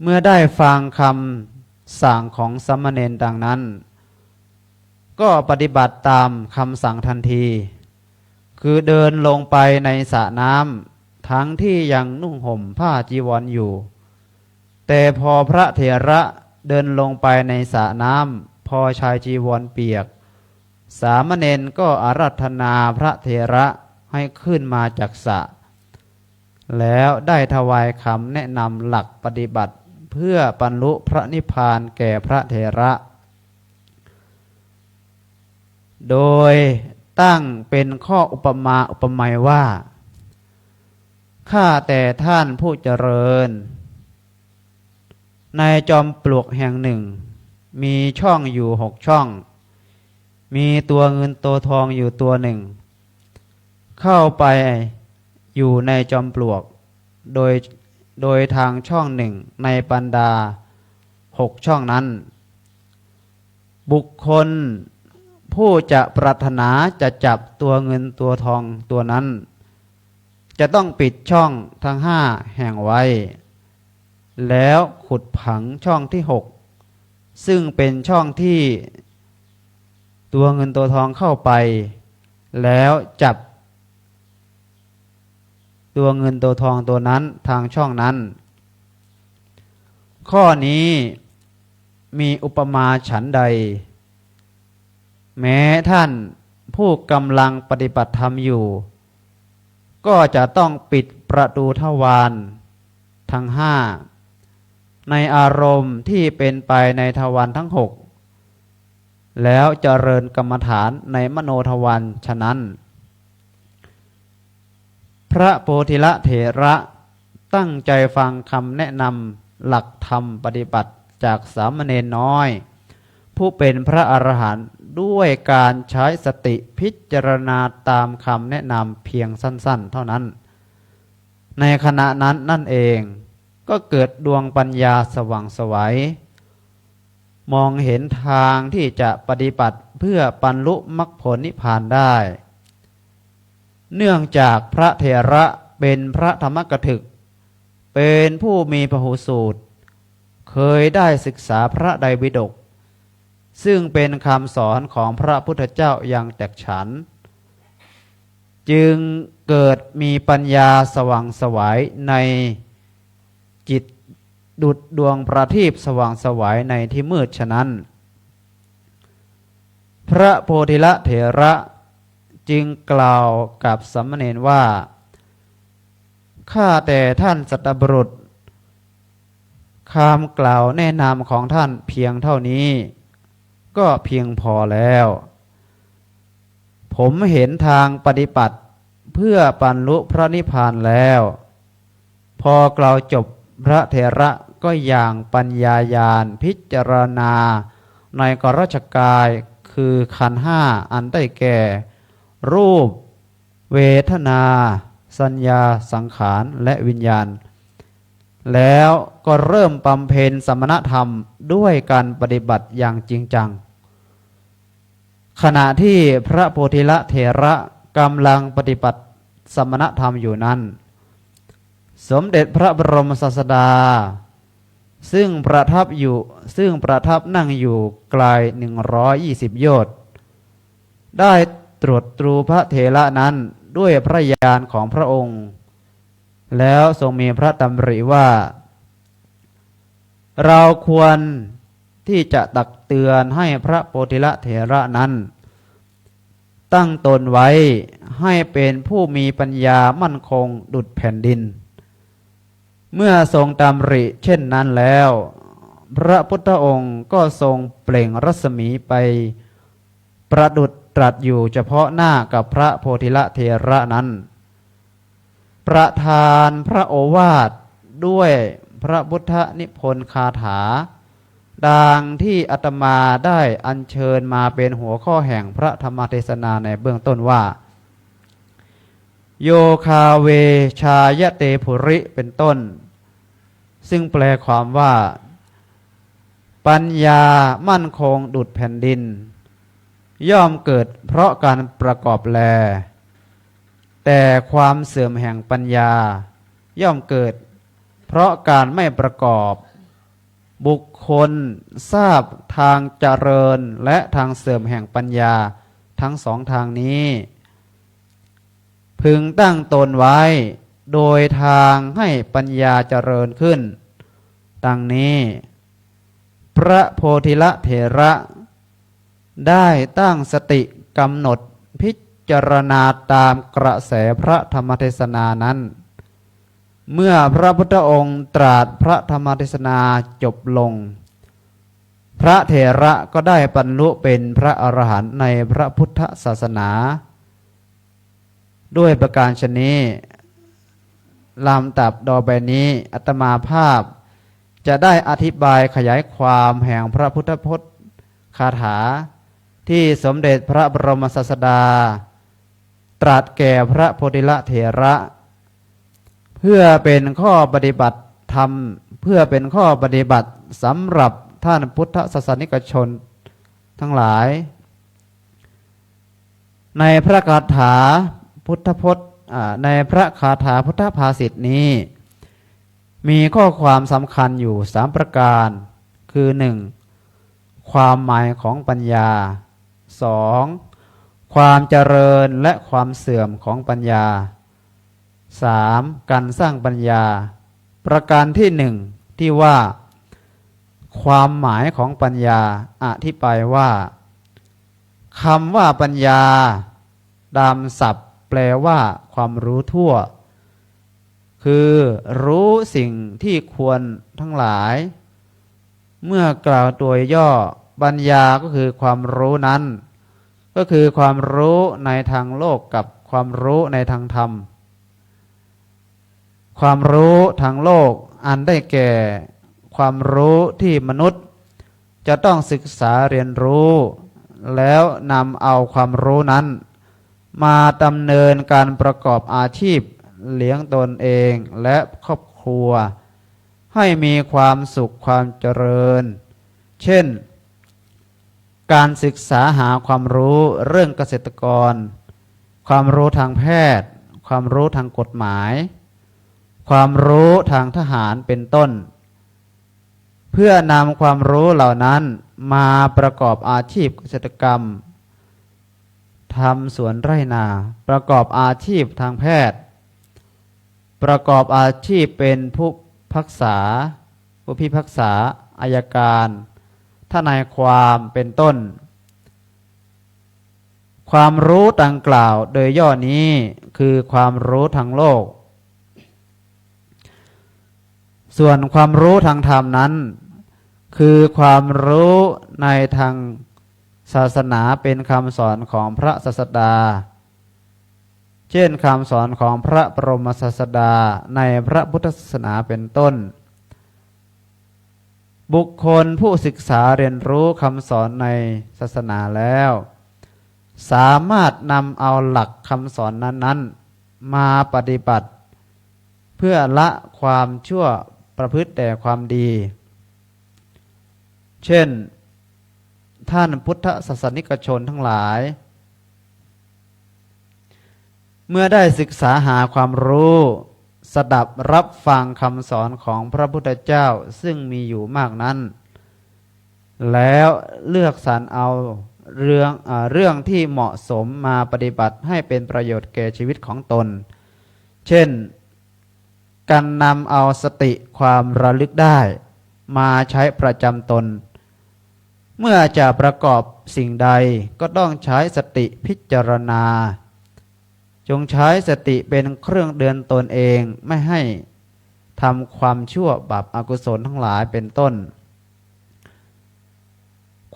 เมื่อได้ฟังคำสั่งของสามเณรดังนั้นก็ปฏิบัติตามคำสั่งทันทีคือเดินลงไปในสระน้ำทั้งที่ยังนุ่งห่มผ้าจีวรอยู่แต่พอพระเถระเดินลงไปในสระน้ำพอชายจีวรเปียกสามเณรก็อาราธนาพระเถระให้ขึ้นมาจากสระแล้วได้ถวายคำแนะนำหลักปฏิบัติเพื่อบรรลุพระนิพพานแก่พระเถระโดยตั้งเป็นข้ออุปมาอุปไมยว่าข้าแต่ท่านผู้เจริญในจอมปลวกแห่งหนึ่งมีช่องอยู่6 ช่องมีตัวเงินตัวทองอยู่ตัวหนึ่งเข้าไปอยู่ในจอมปลวกโดยทางช่องหนึ่งในบรรดา6 ช่องนั้นบุคคลผู้จะปรารถนาจะจับตัวเงินตัวทองตัวนั้นจะต้องปิดช่องทั้ง5 แห่งไว้แล้วขุดผังช่องที่6ซึ่งเป็นช่องที่ตัวเงินตัวทองเข้าไปแล้วจับตัวเงินตัวทองตัวนั้นทางช่องนั้นข้อนี้มีอุปมาฉันใดแม้ท่านผู้กำลังปฏิบัติธรรมอยู่ก็จะต้องปิดประตูทวารทั้ง5ในอารมณ์ที่เป็นไปในทวารทั้ง6แล้วเจริญกรรมฐานในมโนทวารฉะนั้นพระโพธิละเถระตั้งใจฟังคำแนะนำหลักธรรมปฏิบัติจากสามเณรน้อยผู้เป็นพระอรหันต์ด้วยการใช้สติพิจารณาตามคำแนะนำเพียงสั้นๆเท่านั้นในขณะนั้นนั่นเองก็เกิดดวงปัญญาสว่างไสวมองเห็นทางที่จะปฏิบัติเพื่อบรรลุมรรคผลนิพพานได้เนื่องจากพระเถระเป็นพระธรรมกถึกเป็นผู้มีพหูสูตรเคยได้ศึกษาพระไตรปิฎกซึ่งเป็นคำสอนของพระพุทธเจ้าอย่างแตกฉานจึงเกิดมีปัญญาสว่างไสวในจิตดุจดวงประทีปสว่างไสวในที่มืดฉะนั้นพระโพธิละเถระจึงกล่าวกับสามเณรว่าข้าแต่ท่านสัตบุรุษคำกล่าวแนะนำของท่านเพียงเท่านี้ก็เพียงพอแล้วผมเห็นทางปฏิบัติเพื่อบรรลุพระนิพพานแล้วพอกล่าวจบพระเถระก็อย่างปัญญาญาณพิจารณาในกรัชกายคือขันธ์5อันได้แก่รูปเวทนาสัญญาสังขารและวิญญาณแล้วก็เริ่มบำเพ็ญสมณธรรมด้วยการปฏิบัติอย่างจริงจัง ขณะที่พระโพธิละเถระกำลังปฏิบัติสมณธรรมอยู่นั้นสมเด็จพระบรมศาสดาซึ่งประทับนั่งอยู่ไกล120 โยชน์ได้ตรวจตรูพระเถระนั้นด้วยพระญาณของพระองค์แล้วทรงมีพระดำริว่าเราควรที่จะตักเตือนให้พระโพธิละเถระนั้นตั้งตนไว้ให้เป็นผู้มีปัญญามั่นคงดุจแผ่นดินเมื่อทรงดำริเช่นนั้นแล้วพระพุทธองค์ก็ทรงเปล่งรัศมีไปประดุจตรัสอยู่เฉพาะหน้ากับพระโพธิละเถระนั้นประทานพระโอวาทด้วยพระพุทธนิพนธ์คาถาดังที่อาตมาได้อัญเชิญมาเป็นหัวข้อแห่งพระธรรมเทศนาในเบื้องต้นว่าโยคาเวชายเตภุริเป็นต้นซึ่งแปลความว่าปัญญามั่นคงดุจแผ่นดินย่อมเกิดเพราะการประกอบแลแต่ความเสื่อมแห่งปัญญาย่อมเกิดเพราะการไม่ประกอบบุคคลทราบทางเจริญและทางเสื่อมแห่งปัญญาทั้งสองทางนี้พึงตั้งตนไว้โดยทางให้ปัญญาเจริญขึ้นดังนี้พระโพธิละเถระได้ตั้งสติกำหนดพิจารณาตามกระแสพระธรรมเทศนานั้นเมื่อพระพุทธองค์ตรัสพระธรรมเทศนาจบลงพระเถระก็ได้บรรลุเป็นพระอรหันต์ในพระพุทธศาสนาด้วยประการฉะนี้ลำดับต่อไปนี้อาตมาภาพจะได้อธิบายขยายความแห่งพระพุทธพจน์คาถาที่สมเด็จพระบรมศาสดาตรัสแก่พระโพธิละเถระเพื่อเป็นข้อปฏิบัติธรรมเพื่อเป็นข้อปฏิบัติสำหรับท่านพุทธศาสนิกชนทั้งหลายในพระคาถาพุทธพจน์ในพระคาถาพุทธภาษิตนี้มีข้อความสำคัญอยู่3ประการคือ 1. ความหมายของปัญญา 2. ความเจริญและความเสื่อมของปัญญา 3. การสร้างปัญญาประการที่ 1 ที่ว่าความหมายของปัญญาอธิบายว่าคำว่าปัญญาตามศัพท์แปลว่าความรู้ทั่วคือรู้สิ่งที่ควรทั้งหลายเมื่อกล่าวตัวย่อปัญญาก็คือความรู้นั้นก็คือความรู้ในทางโลกกับความรู้ในทางธรรมความรู้ทางโลกอันได้แก่ความรู้ที่มนุษย์จะต้องศึกษาเรียนรู้แล้วนำเอาความรู้นั้นมาดำเนินการประกอบอาชีพเลี้ยงตนเองและครอบครัวให้มีความสุขความเจริญเช่นการศึกษาหาความรู้เรื่องเกษตรกรความรู้ทางแพทย์ความรู้ทางกฎหมายความรู้ทางทหารเป็นต้นเพื่อนำความรู้เหล่านั้นมาประกอบอาชีพเกษตรกรรมทำสวนไร่นาประกอบอาชีพทางแพทย์ประกอบอาชีพเป็นผู้พิพากษาอัยการทนายความเป็นต้นความรู้ดังกล่าวโดยย่อนี้คือความรู้ทางโลกส่วนความรู้ทางธรรมนั้นคือความรู้ในทางศาสนาเป็นคำสอนของพระศาสดาเช่นคำสอนของพระบรมศาสดาในพระพุทธศาสนาเป็นต้นบุคคลผู้ศึกษาเรียนรู้คำสอนในศาสนาแล้วสามารถนำเอาหลักคำสอนนั้นๆมาปฏิบัติเพื่อละความชั่วประพฤติแต่ความดีเช่น ท่านพุทธศาสนิกชนทั้งหลาย เมื่อได้ศึกษาหาความรู้สดับรับฟังคำสอนของพระพุทธเจ้าซึ่งมีอยู่มากนั้นแล้วเลือกสรรเอาเรื่องที่เหมาะสมมาปฏิบัติให้เป็นประโยชน์แก่ชีวิตของตนเช่นการนำเอาสติความระลึกได้มาใช้ประจำตนเมื่อจะประกอบสิ่งใดก็ต้องใช้สติพิจารณาจงใช้สติเป็นเครื่องเตือนตนเองไม่ให้ทำความชั่วบาปอกุศลทั้งหลายเป็นต้น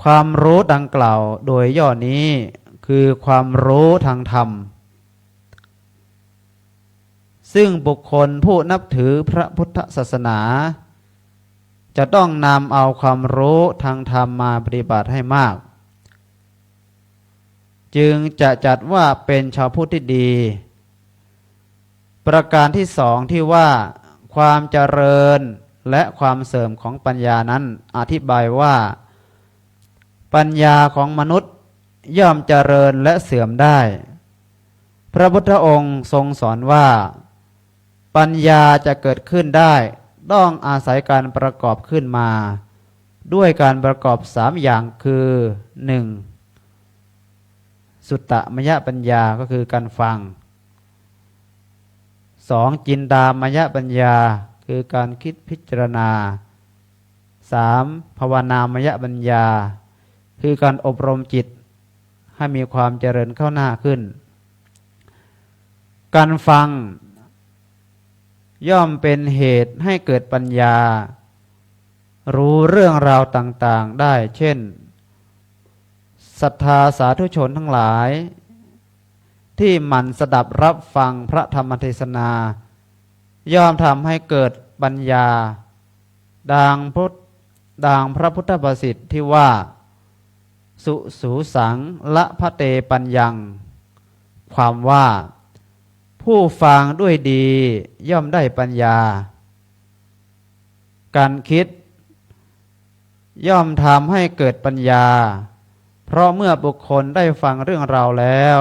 ความรู้ดังกล่าวโดยย่อนี้คือความรู้ทางธรรมซึ่งบุคคลผู้นับถือพระพุทธศาสนาจะต้องนำเอาความรู้ทางธรรมมาปฏิบัติให้มากจึงจะจัดว่าเป็นชาวพุทธที่ดีประการที่สองที่ว่าความเจริญและความเสื่อมของปัญญานั้นอธิบายว่าปัญญาของมนุษย์ย่อมเจริญและเสื่อมได้พระพุทธองค์ทรงสอนว่าปัญญาจะเกิดขึ้นได้ต้องอาศัยการประกอบขึ้นมาด้วยการประกอบสามอย่างคือ 1. สุตตมยปัญญาก็คือการฟัง 2. จินตามยปัญญาคือการคิดพิจารณา 3. ภาวนามยปัญญาคือการอบรมจิตให้มีความเจริญเข้าหน้าขึ้นการฟังย่อมเป็นเหตุให้เกิดปัญญารู้เรื่องราวต่างๆได้เช่นศรัทธาสาธุชนทั้งหลายที่หมั่นสดับรับฟังพระธรรมเทศนาย่อมทำให้เกิดปัญญาดังพระพุทธภาษิตที่ว่าสุสูสังละพะเตปัญญังความว่าผู้ฟังด้วยดีย่อมได้ปัญญาการคิดย่อมทำให้เกิดปัญญาเพราะเมื่อบุคคลได้ฟังเรื่องราวแล้ว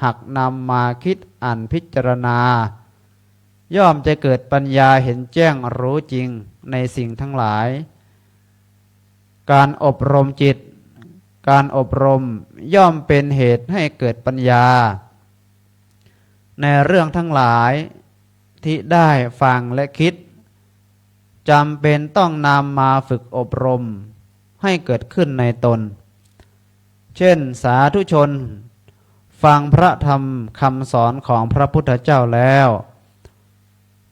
หากนำมาคิดอ่านพิจารณาย่อมจะเกิดปัญญาเห็นแจ้งรู้จริงในสิ่งทั้งหลายการอบรมจิตการอบรมย่อมเป็นเหตุให้เกิดปัญญาในเรื่องทั้งหลายที่ได้ฟังและคิดจำเป็นต้องนำมาฝึกอบรมให้เกิดขึ้นในตนเช่นสาธุชนฟังพระธรรมคำสอนของพระพุทธเจ้าแล้ว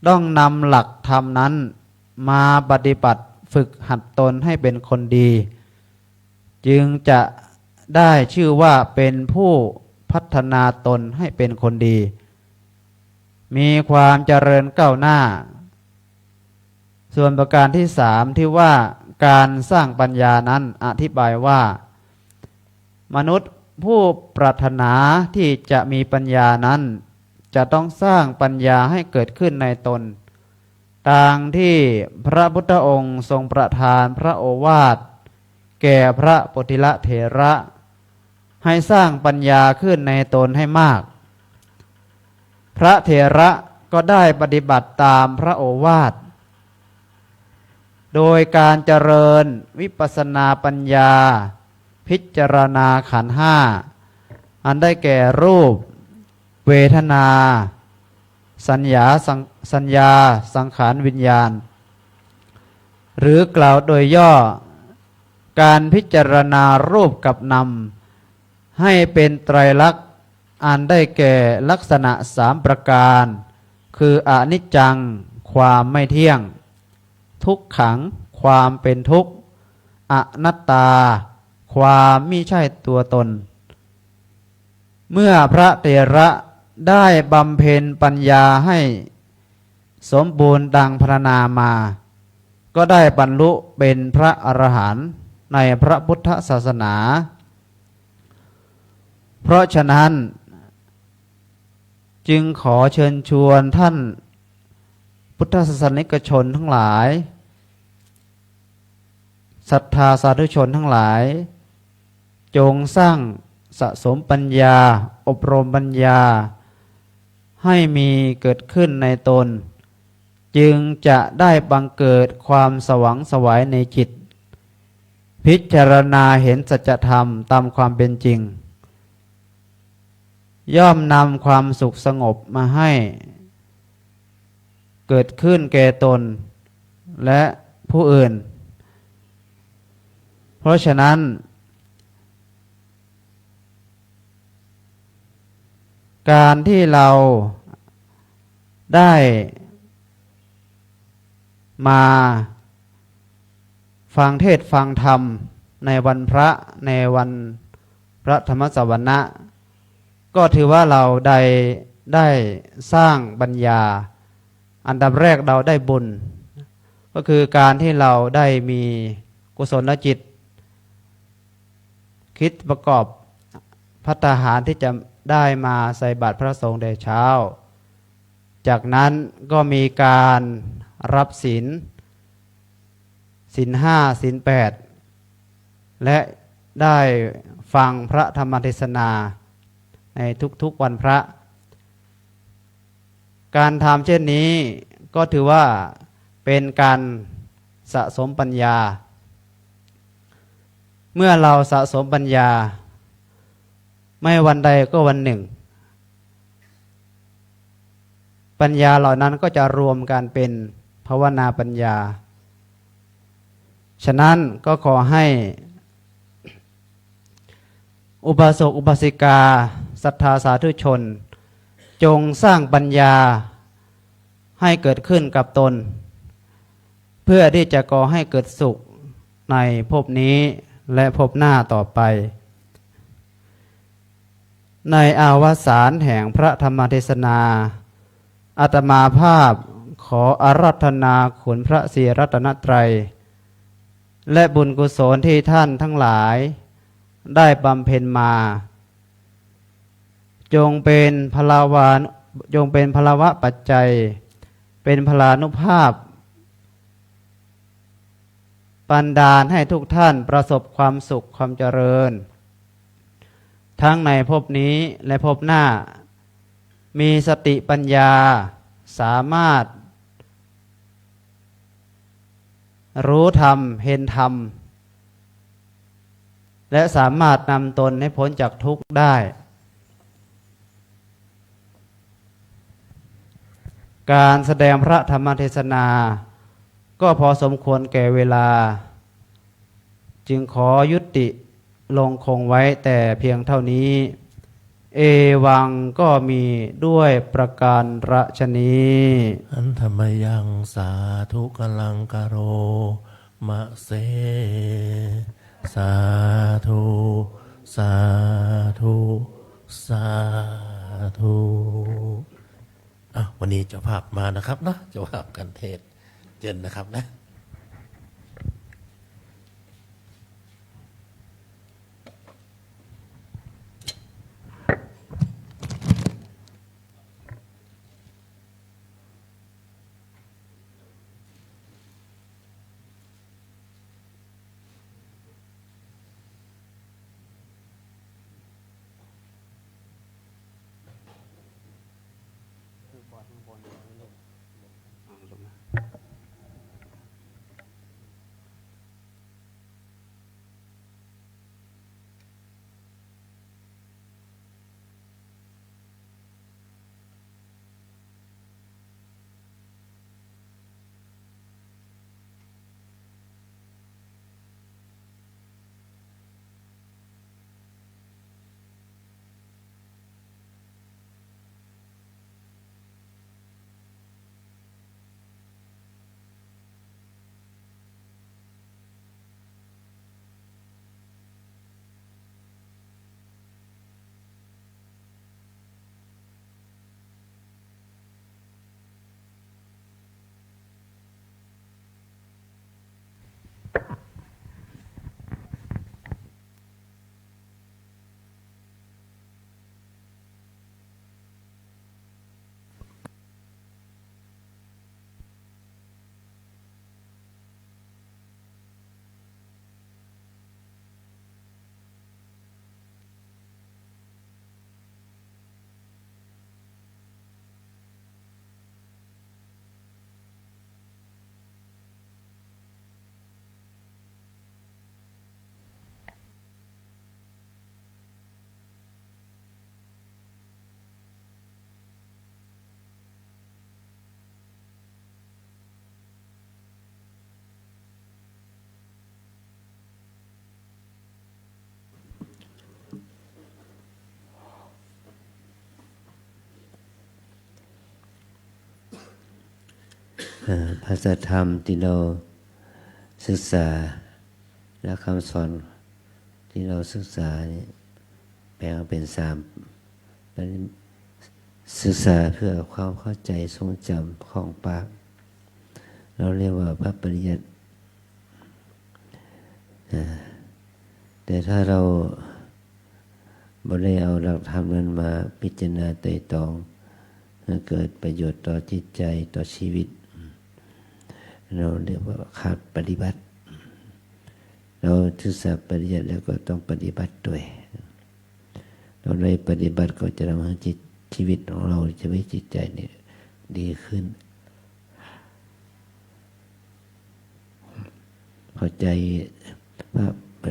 ต้องนำหลักธรรมนั้นมาปฏิบัติฝึกหัดตนให้เป็นคนดีจึงจะได้ชื่อว่าเป็นผู้พัฒนาตนให้เป็นคนดีมีความเจริญก้าวหน้าส่วนประการที่สามที่ว่าการสร้างปัญญานั้นอธิบายว่ามนุษย์ผู้ปรารถนาที่จะมีปัญญานั้นจะต้องสร้างปัญญาให้เกิดขึ้นในตนดังที่พระพุทธองค์ทรงประทานพระโอวาทแก่พระโพธิละเถระให้สร้างปัญญาขึ้นในตนให้มากพระเถระก็ได้ปฏิบัติตามพระโอวาทโดยการเจริญวิปัสสนาปัญญาพิจารณาขันธ์ห้าอันได้แก่รูปเวทนาสัญญาสังขารวิญญาณหรือกล่าวโดยย่อการพิจารณารูปกับนามให้เป็นไตรลักษณ์อันได้แก่ลักษณะสามประการคืออนิจจังความไม่เที่ยงทุกขังความเป็นทุกข์อนัตตาความมิใช่ตัวตนเมื่อพระเถระได้บำเพ็ญปัญญาให้สมบูรณ์ดังพรรณนามาก็ได้บรรลุเป็นพระอรหันต์ในพระพุทธศาสนาเพราะฉะนั้นจึงขอเชิญชวนท่านพุทธศาสนิกชนทั้งหลายศรัทธาสาธุชนทั้งหลาย จงสร้างสะสมปัญญาอบรมปัญญาให้มีเกิดขึ้นในตนจึงจะได้บังเกิดความสว่างไสวในจิตพิจารณาเห็นสัจธรรมตามความเป็นจริงย่อมนำความสุขสงบมาให้เกิดขึ้นแก่ตนและผู้อื่นเพราะฉะนั้นการที่เราได้มาฟังเทศน์ฟังธรรมในวันพระในวันพระธรรมสวนะก็ถือว่าเราได้สร้างปัญญาอันดับแรกเราได้บุญก็คือการที่เราได้มีกุศลจิตคิดประกอบภัตตาหารที่จะได้มาใส่บาตรพระสงฆ์ในเช้าจากนั้นก็มีการรับศีลห้าศีล8และได้ฟังพระธรรมเทศนาในทุกๆวันพระการทำเช่นนี้ก็ถือว่าเป็นการสะสมปัญญาเมื่อเราสะสมปัญญาไม่วันใดก็วันหนึ่งปัญญาเหล่านั้นก็จะรวมกันเป็นภาวนาปัญญาฉะนั้นก็ขอให้อุบาสกอุบาสิกาศรัทธาสาธุชนจงสร้างปัญญาให้เกิดขึ้นกับตนเพื่อที่จะก่อให้เกิดสุขในภพนี้และภพหน้าต่อไปในอาวสานแห่งพระธรรมเทศนาอาตมาภาพขออาราธนาคุณพระศรีรัตนตรัยและบุญกุศลที่ท่านทั้งหลายได้บำเพ็ญมาจงเป็นพลาวะปัจจัยเป็นพลานุภาพบันดาลให้ทุกท่านประสบความสุขความเจริญทั้งในภพนี้และภพหน้ามีสติปัญญาสามารถรู้ธรรมเห็นธรรมและสามารถนำตนให้พ้นจากทุกข์ได้การแสดงพระธรรมเทศนาก็พอสมควรแก่เวลาจึงขอยุติลงคงไว้แต่เพียงเท่านี้เอวังก็มีด้วยประการฉนี้
อันธรรมยังสาธุกลังกโรมะเสสาธุสาธุสาธุวันนี้เจ้าภาพมานะครับนะเจ้าภาพกันเทศเจนนะครับนะ
ภาษาธรรมที่เราศึกษาและคำสอนที่เราศึกษาเนี่ยแบ่งเป็น3ศึกษาเพื่อความเข้าใจทรงจำของปากเราเรียกว่าพระปริยัติแต่ถ้าเราบ่ได้เอาหลักธรรมนั้นมาพิจารณาไตร่ตรองเกิดประโยชน์ต่อจิตใจต่อชีวิตเราเรียกว่าขาดปฏิบัติเราศึกษาปริยัติแล้วก็ต้องปฏิบัติด้วยเราได้ปฏิบัติก็จะทำให้ชีวิตของเราชีวิตจิตใจเนี่ยดีขึ้นเข้าใจพระป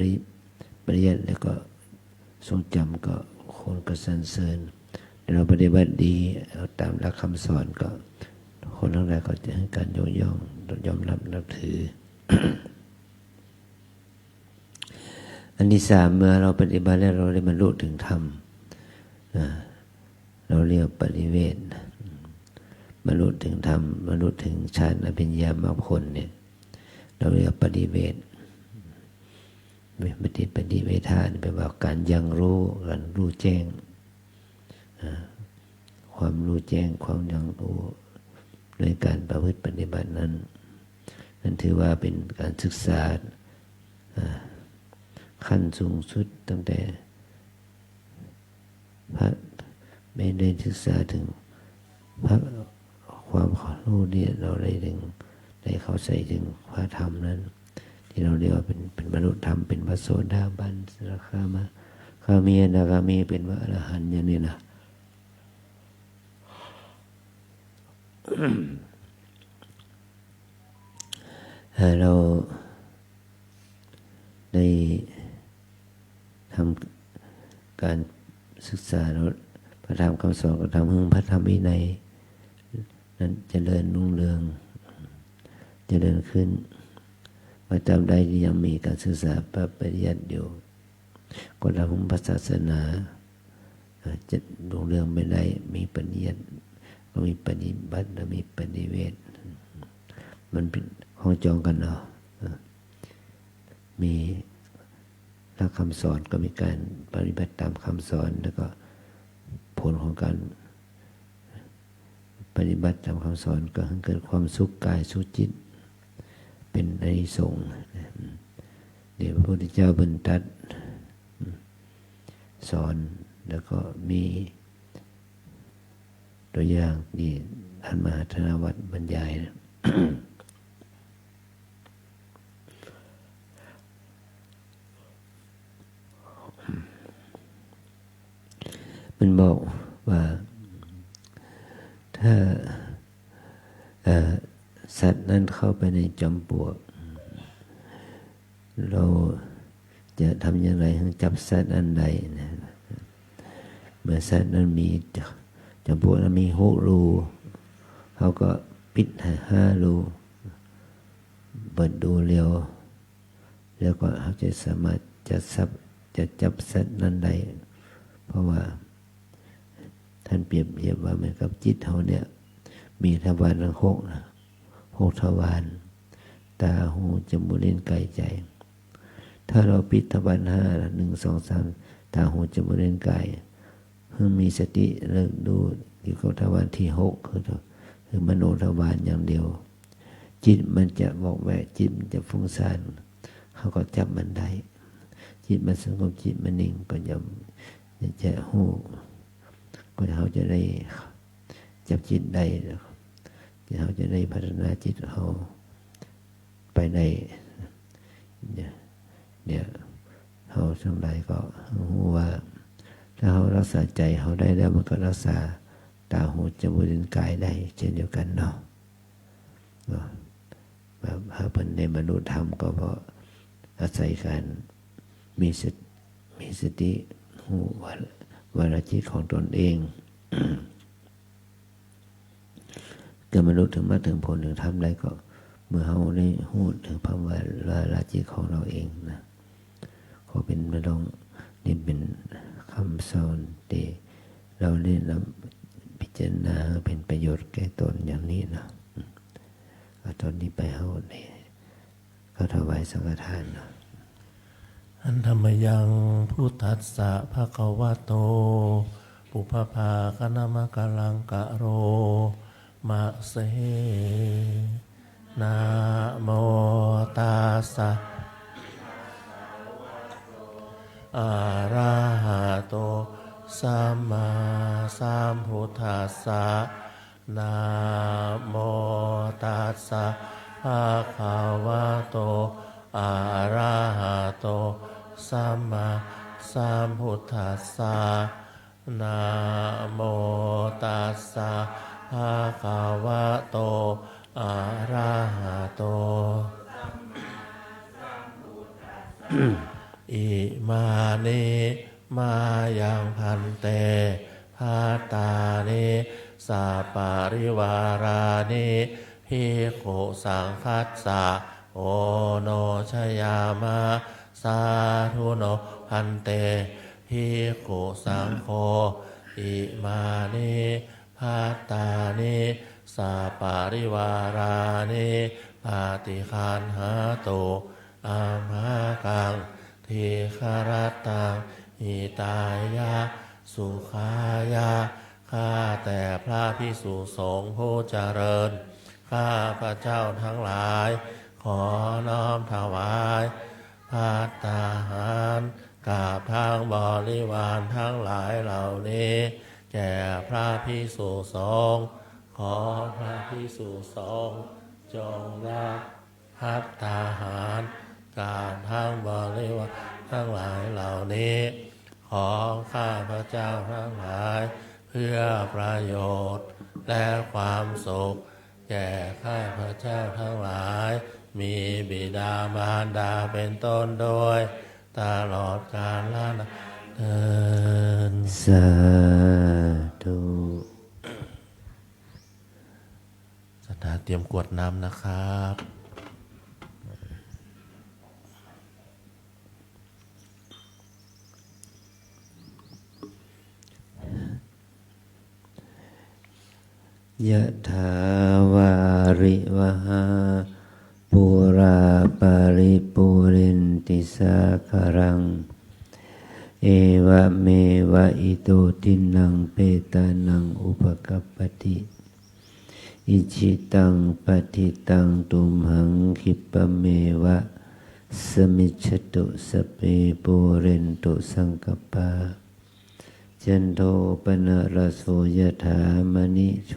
ริยัติแล้วก็ทรงจำก็คนก็สรรเสริญเราปฏิบัติดีเอาตามหลักคำสอนก็คนทั้งหลายก็จะให้การยอมรับนับถือ อันที่3เมื่อเราปฏิบัติแล้วเราได้บรรลุถึงธรรมเราเรียกปริเวทบรรลุถึงธรรมบรรลุถึงฌานอภิญญามรรคผลเนี่ยเราเรียกปริเวทปฏิเวทานแปลว่าการยังรู้การรู้แจ้งความรู้แจ้งความยังรู้โดยการประพฤติปฏิบัตินั้นถือว่าเป็นการศึกษาขั้นสูงสุดตั้งแต่พระไม่ได้ศึกษาถึงพระความรู้เนี่ยเราได้เข้าใจถึงพระธรรมนั้นที่เราเรียกว่าเป็นบรรลุธรรมเป็นพระโสดาบันสรคามะคามีอนาคามีเป็นพระอรหันต์อย่างนี้นะเราได้ทำการศึกษาพระธรรมคำสอนก็ทำให้พระธรรมวินัยนั้นเจริญรุ่งเรืองเจริญขึ้นว่าตามใดที่ยังมีการศึกษาพระปริยัติอยู่ก็ทำให้พระศาสนาจะรุ่งเรืองไม่ได้มีปริยัติก็มีปฏิบัติและมีปฏิเวทมันเป็นของจองกันเอามีหลักคำสอนก็มีการปฏิบัติตามคำสอนแล้วก็ผลของการปฏิบัติตามคำสอนก็ให้เกิดความสุขกายสุขจิตเป็นอานิสงส์เดี๋ยวพระพุทธเจ้าบรรทัดสอนแล้วก็มีตัวอย่างที่ท่านมหาธนวัตรบรรยายนะมันบอกว่าถ้าสัตว์นั้นเข้าไปในจอมปลวกเราจะทำอย่างไรให้จับสัตว์อันใดนะเมื่อสัตว์นั้นมีจอมปลวกนั้นมี6 รูเขาก็ปิด5 รูเปิดดูเร็วแล้วก็เขาจะสามารถจะจับสัตว์นั้นได้เพราะว่าท่านเปรียบเทียบว่าเหมือนกับจิตเขาเนี่ยมีทวารทั้ง6 ทวารตาหูจมูกลิ้นกายใจถ้าเราปิดทวาร5 1 2 3ตาหูจมูกลิ้นกายเพื่อมีสติเลิกดูอยู่กับทวารที่6คือมโนทวารอย่างเดียวจิตมันจะบอกแวกจิตมันจะฟุ้งซ่านเขาก็จับมันได้จิตมันสงบจิตมันนิ่งก็จะหูก็เขาจะได้จับจิตได้เขาจะได้พัฒนาจิตเขาไปในเนี่ยเขาทั้งหลายก็รู้ว่าถ้าเขารักษาใจเขาได้แล้วมันก็รักษาตาหูจมูกลิ้นกายได้เช่นเดียวกันเนาะแบบพระพันในมนุษย์ธรรมก็เพราะอาศัยการมีสติหูวาระจิตของตนเองเกิดมนุษย์ถึงมาถึงผลถึงธรรมได้ก็เมื่อเขาได้หูถึงภาวะวาระจิตของเราเองนะก็เป็นไม่ต้องนี่เป็นคำสอนที่เราได้นำพิจารณาเป็นประโยชน์แก่ตนอย่างนี้นะ ตอนนี้ไปเฮาเนี่ยก็ถวายสังฆทานเนาะ
อันธรรมยังพุทธัสสะภะคะวะโตปุพพาคณมะกะลังกะโรมะเสนะโมตัสสะอะระหะโตสัมมาสัมพุทธัสสะนะโมตัสสะภะคะวะโตอะระหะโตสัมมาสัมพุทธัสสะนะโมตัสสะภะคะวะโตอะระหะโตอิมานิมายังพันเตภาตานิสัปปะริวารานิภิกขุสังคัสสะโอโนชยามะสาธุโนพันเตภิกขุสังโฆอิมานิภาตานิสัปปะริวารานิปาติคันหาตุอามากังทีคารตังอิตายะสุขายะข้าแต่พระภิกษุสงฆ์ผู้เจริญข้าพระเจ้าทั้งหลายขอน้อมถวายภัตตาหารกับทางบริวารทั้งหลายเหล่านี้แก่พระภิกษุสงฆ์ขอพระภิกษุสงฆ์จงรับภัตตาหารกับทางบริวารทั้งหลายเหล่านี้ของข้าพระเจ้าทั้งหลายเพื่อประโยชน์และความสุขแก่ข้าพระเจ้าทั้งหลายมีบิดามารดาเป็นต้นโดยตลอดกาลนานเทิน
สาธุ
ศรัทธาเตรียมกรวดน้ำนะครับ
ยะถาวาริวหาปุราปาริปุเรนติสาคารังเอวะเมวะอิโตทินังเปตานังอุปกัปปติอิจิตังปฏิตังตุมหังคิปะเมวะสมิจฉตุสเปปุเรนตุสังกปปาจันโทปนะระโสยถามณิโช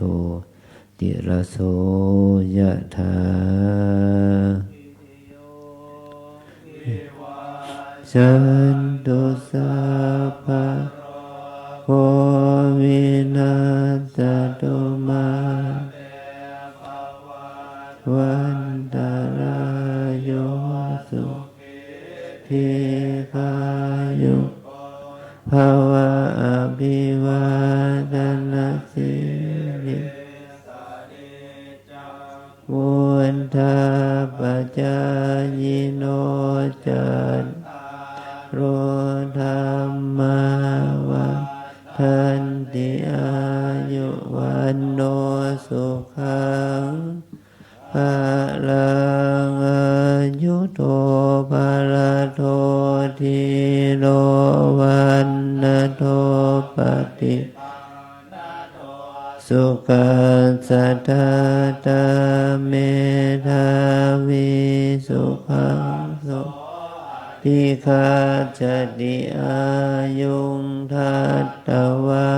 ติระโสยถาจันโตสัพพะโควินาศตุมาวันตรายโยสุขีคายุภาวะอภิวาทนาสิริวุฒธาปัจจายโนจัตโรธรรมาวัฏันติอายุวันโนสุขังภะลังอายุโตภะละโททีโรวันนะโทปฏิสุขัสสะทาตาเมธาวิสุขังสุทิคาจติอายุงทัตตวา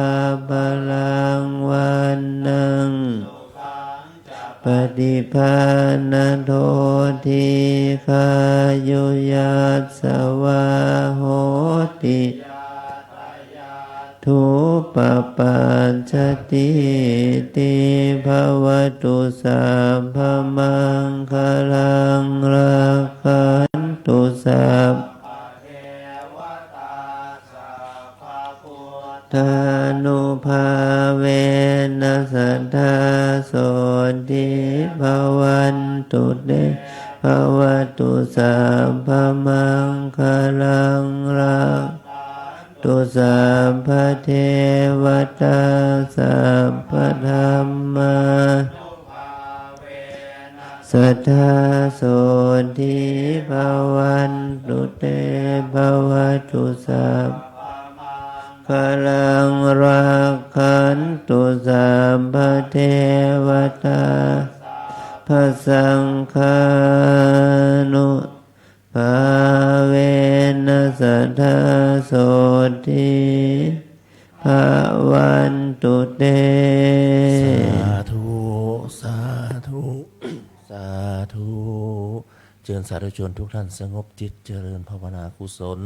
ภลังวันนังปฏิภาณโทติคายุยัสสวาโหติทุปปัจจติติภวตุสัพพมังคลังรักขันตุสัพทานุภาเวนัสสัทธาโสติภวันตุเตภวตุสัพพมังคลังรักตุสัพพเทวตาสัพพธรรมาส สัทธาโสติภวันตุเตภวตุสัพพลังรักขันตุสัพพเทวตาพระสังฆานุภาเวนัสสัทธาโสติภวันตุเต
สาธุสาธุสาธุเชิญสาธุชนทุกท่านสงบจิตเจริญภาวนากุศล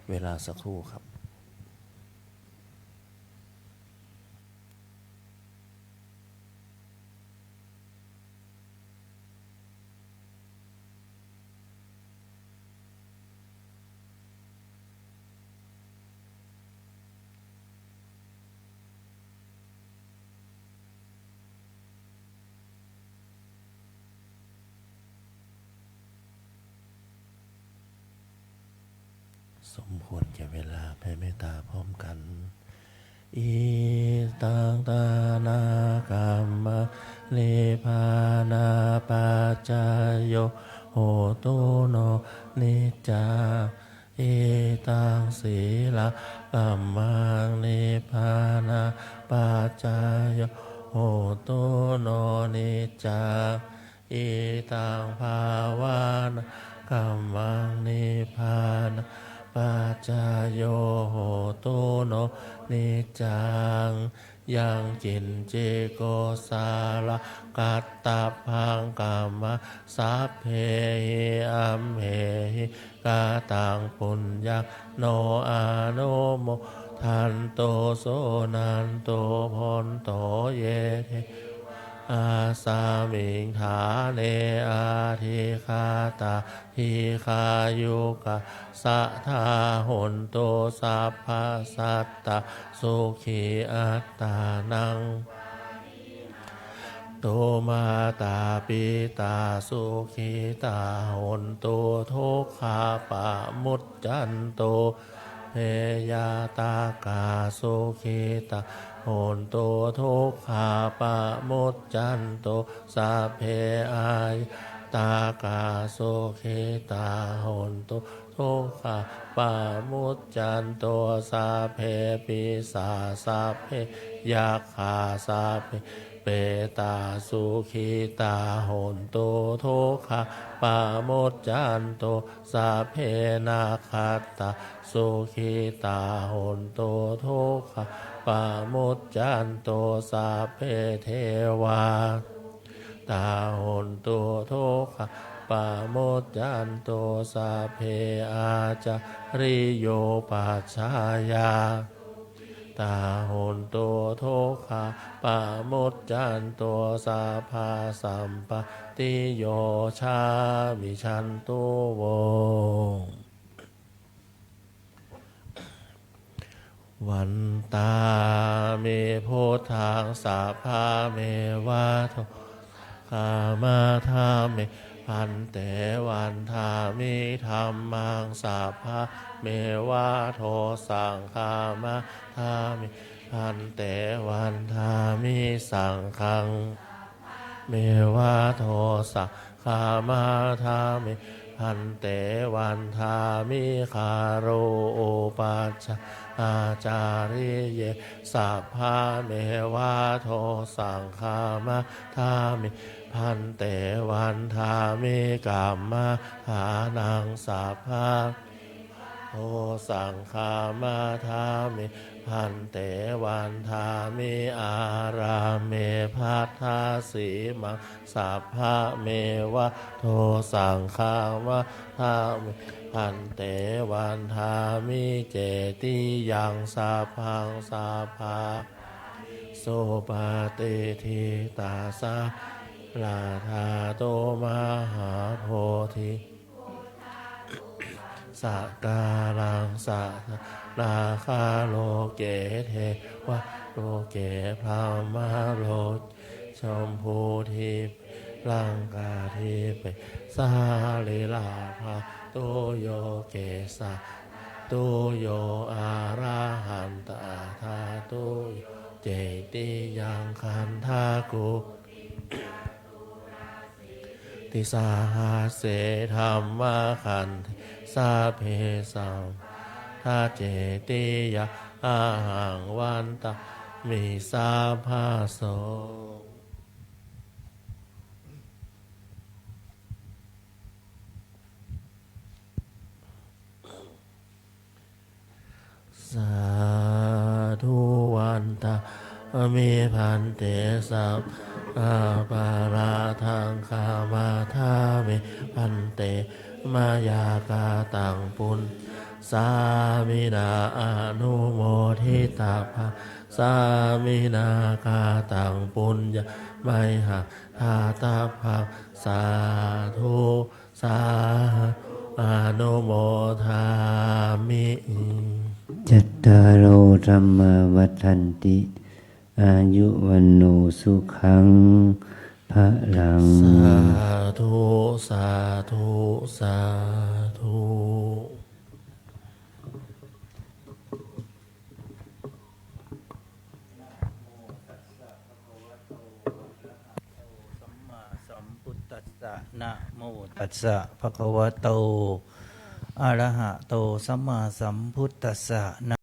เวลาสักครู่ครับสมควรแก่เวลาแผ่เมตตาพร้อมกันอิตังตานากรรมะเลภานาปัจจายโยโหตุโนนิจจาอิตังศีลกัมมังนิพพานาปัจจายโยโหตุโนนิจจาอิตังภาวานากัมมังนิพพานาปัจจายโยโหตุโนนิจังยังจินเจโกสาลกัตตะพังกามะสัพเพหิอัมเหหิกาตังปุญญโนอาโนโมทันโตโสนันโตพนโตเยเทอาสามิงฐาเนอาทิคาตาทิคายุกะสัทธาหนโตสัพพสัตตะสุขีอัตตานังโตมาตาปิตาสุขีตาหนโตทุกขาปะมุจจันโตเพยาตากาสุขีตาโหนโตทุกขาปะมุจจันโตสัพเพอายตากาสุขีตาโหนโตทุกขาปะมุจจันโตสัพเพปิสาสัพเพยัคขาสัพเพเปตาสุขีตาโหนโตทุกขาปะมุจจันโตสัพเพนาคัตตาสุขีตาโหนโตทุกขาปะมุจจันโตสัพเพเทวาตาโหนโตทุกขาปะมุจจันโตสัพเพอาจาริโยปัจฉายาตาโหนโตทุกขาปะมุจจันโตสัพพะสัมปติโยชามิชันตุโววันตาเมโพธังสัพพะเมวะโทคามาธาเมพันเตวันธามิธัมมังสัพพะเมวะโทสังฆามาธามิพันเตวันธามิสังฆังเมวะโทสังฆามาธามิพันเตวันธามิคาโรโอปัชฌอาจาริเยสัพพะเมวะโทสังฆามาธามิพันเตวันธามิกัมมะหานังสัพพะโทสังฆามาธามิพันเตวันธามิอาราเมภัทธาสีมังสัพพะเมวะโทสังฆามาธามิพันเตวันธามิเจติยังสัพพังสัพพะโสปาเตทิตาสาลาธาโตมหาโพธิสักการังสักนาคาโลเกเทวะโลเกพระมาโลชมพูทิพลังกาทิเปสาลิลาภาตุโยเกสะตุโยอาราหันตาธาตุเจติยังคันธากุ ติสาหาเสธรรมขันธิสาเพสัมทาเจติยะอาหังวันตามิสาภาโสสาธุวันตามีพันเตสัพอาปาราทังคามาทามิพันเตมายากาตังปุญสามินาอนุโมทิตาภาสามินากาตังปุญญาไมหะทาตาภาสาธุสาอนุโมทามิ
จัตตารโอธรรมวัฏันติอายุวันโนสุขังพลัง
สาธุสาธุสาธุ
สัมพุทธัสสะนะโมตัสสะภะคะวะโตอะระหะโตสัมมาสัมพุทธัสสะ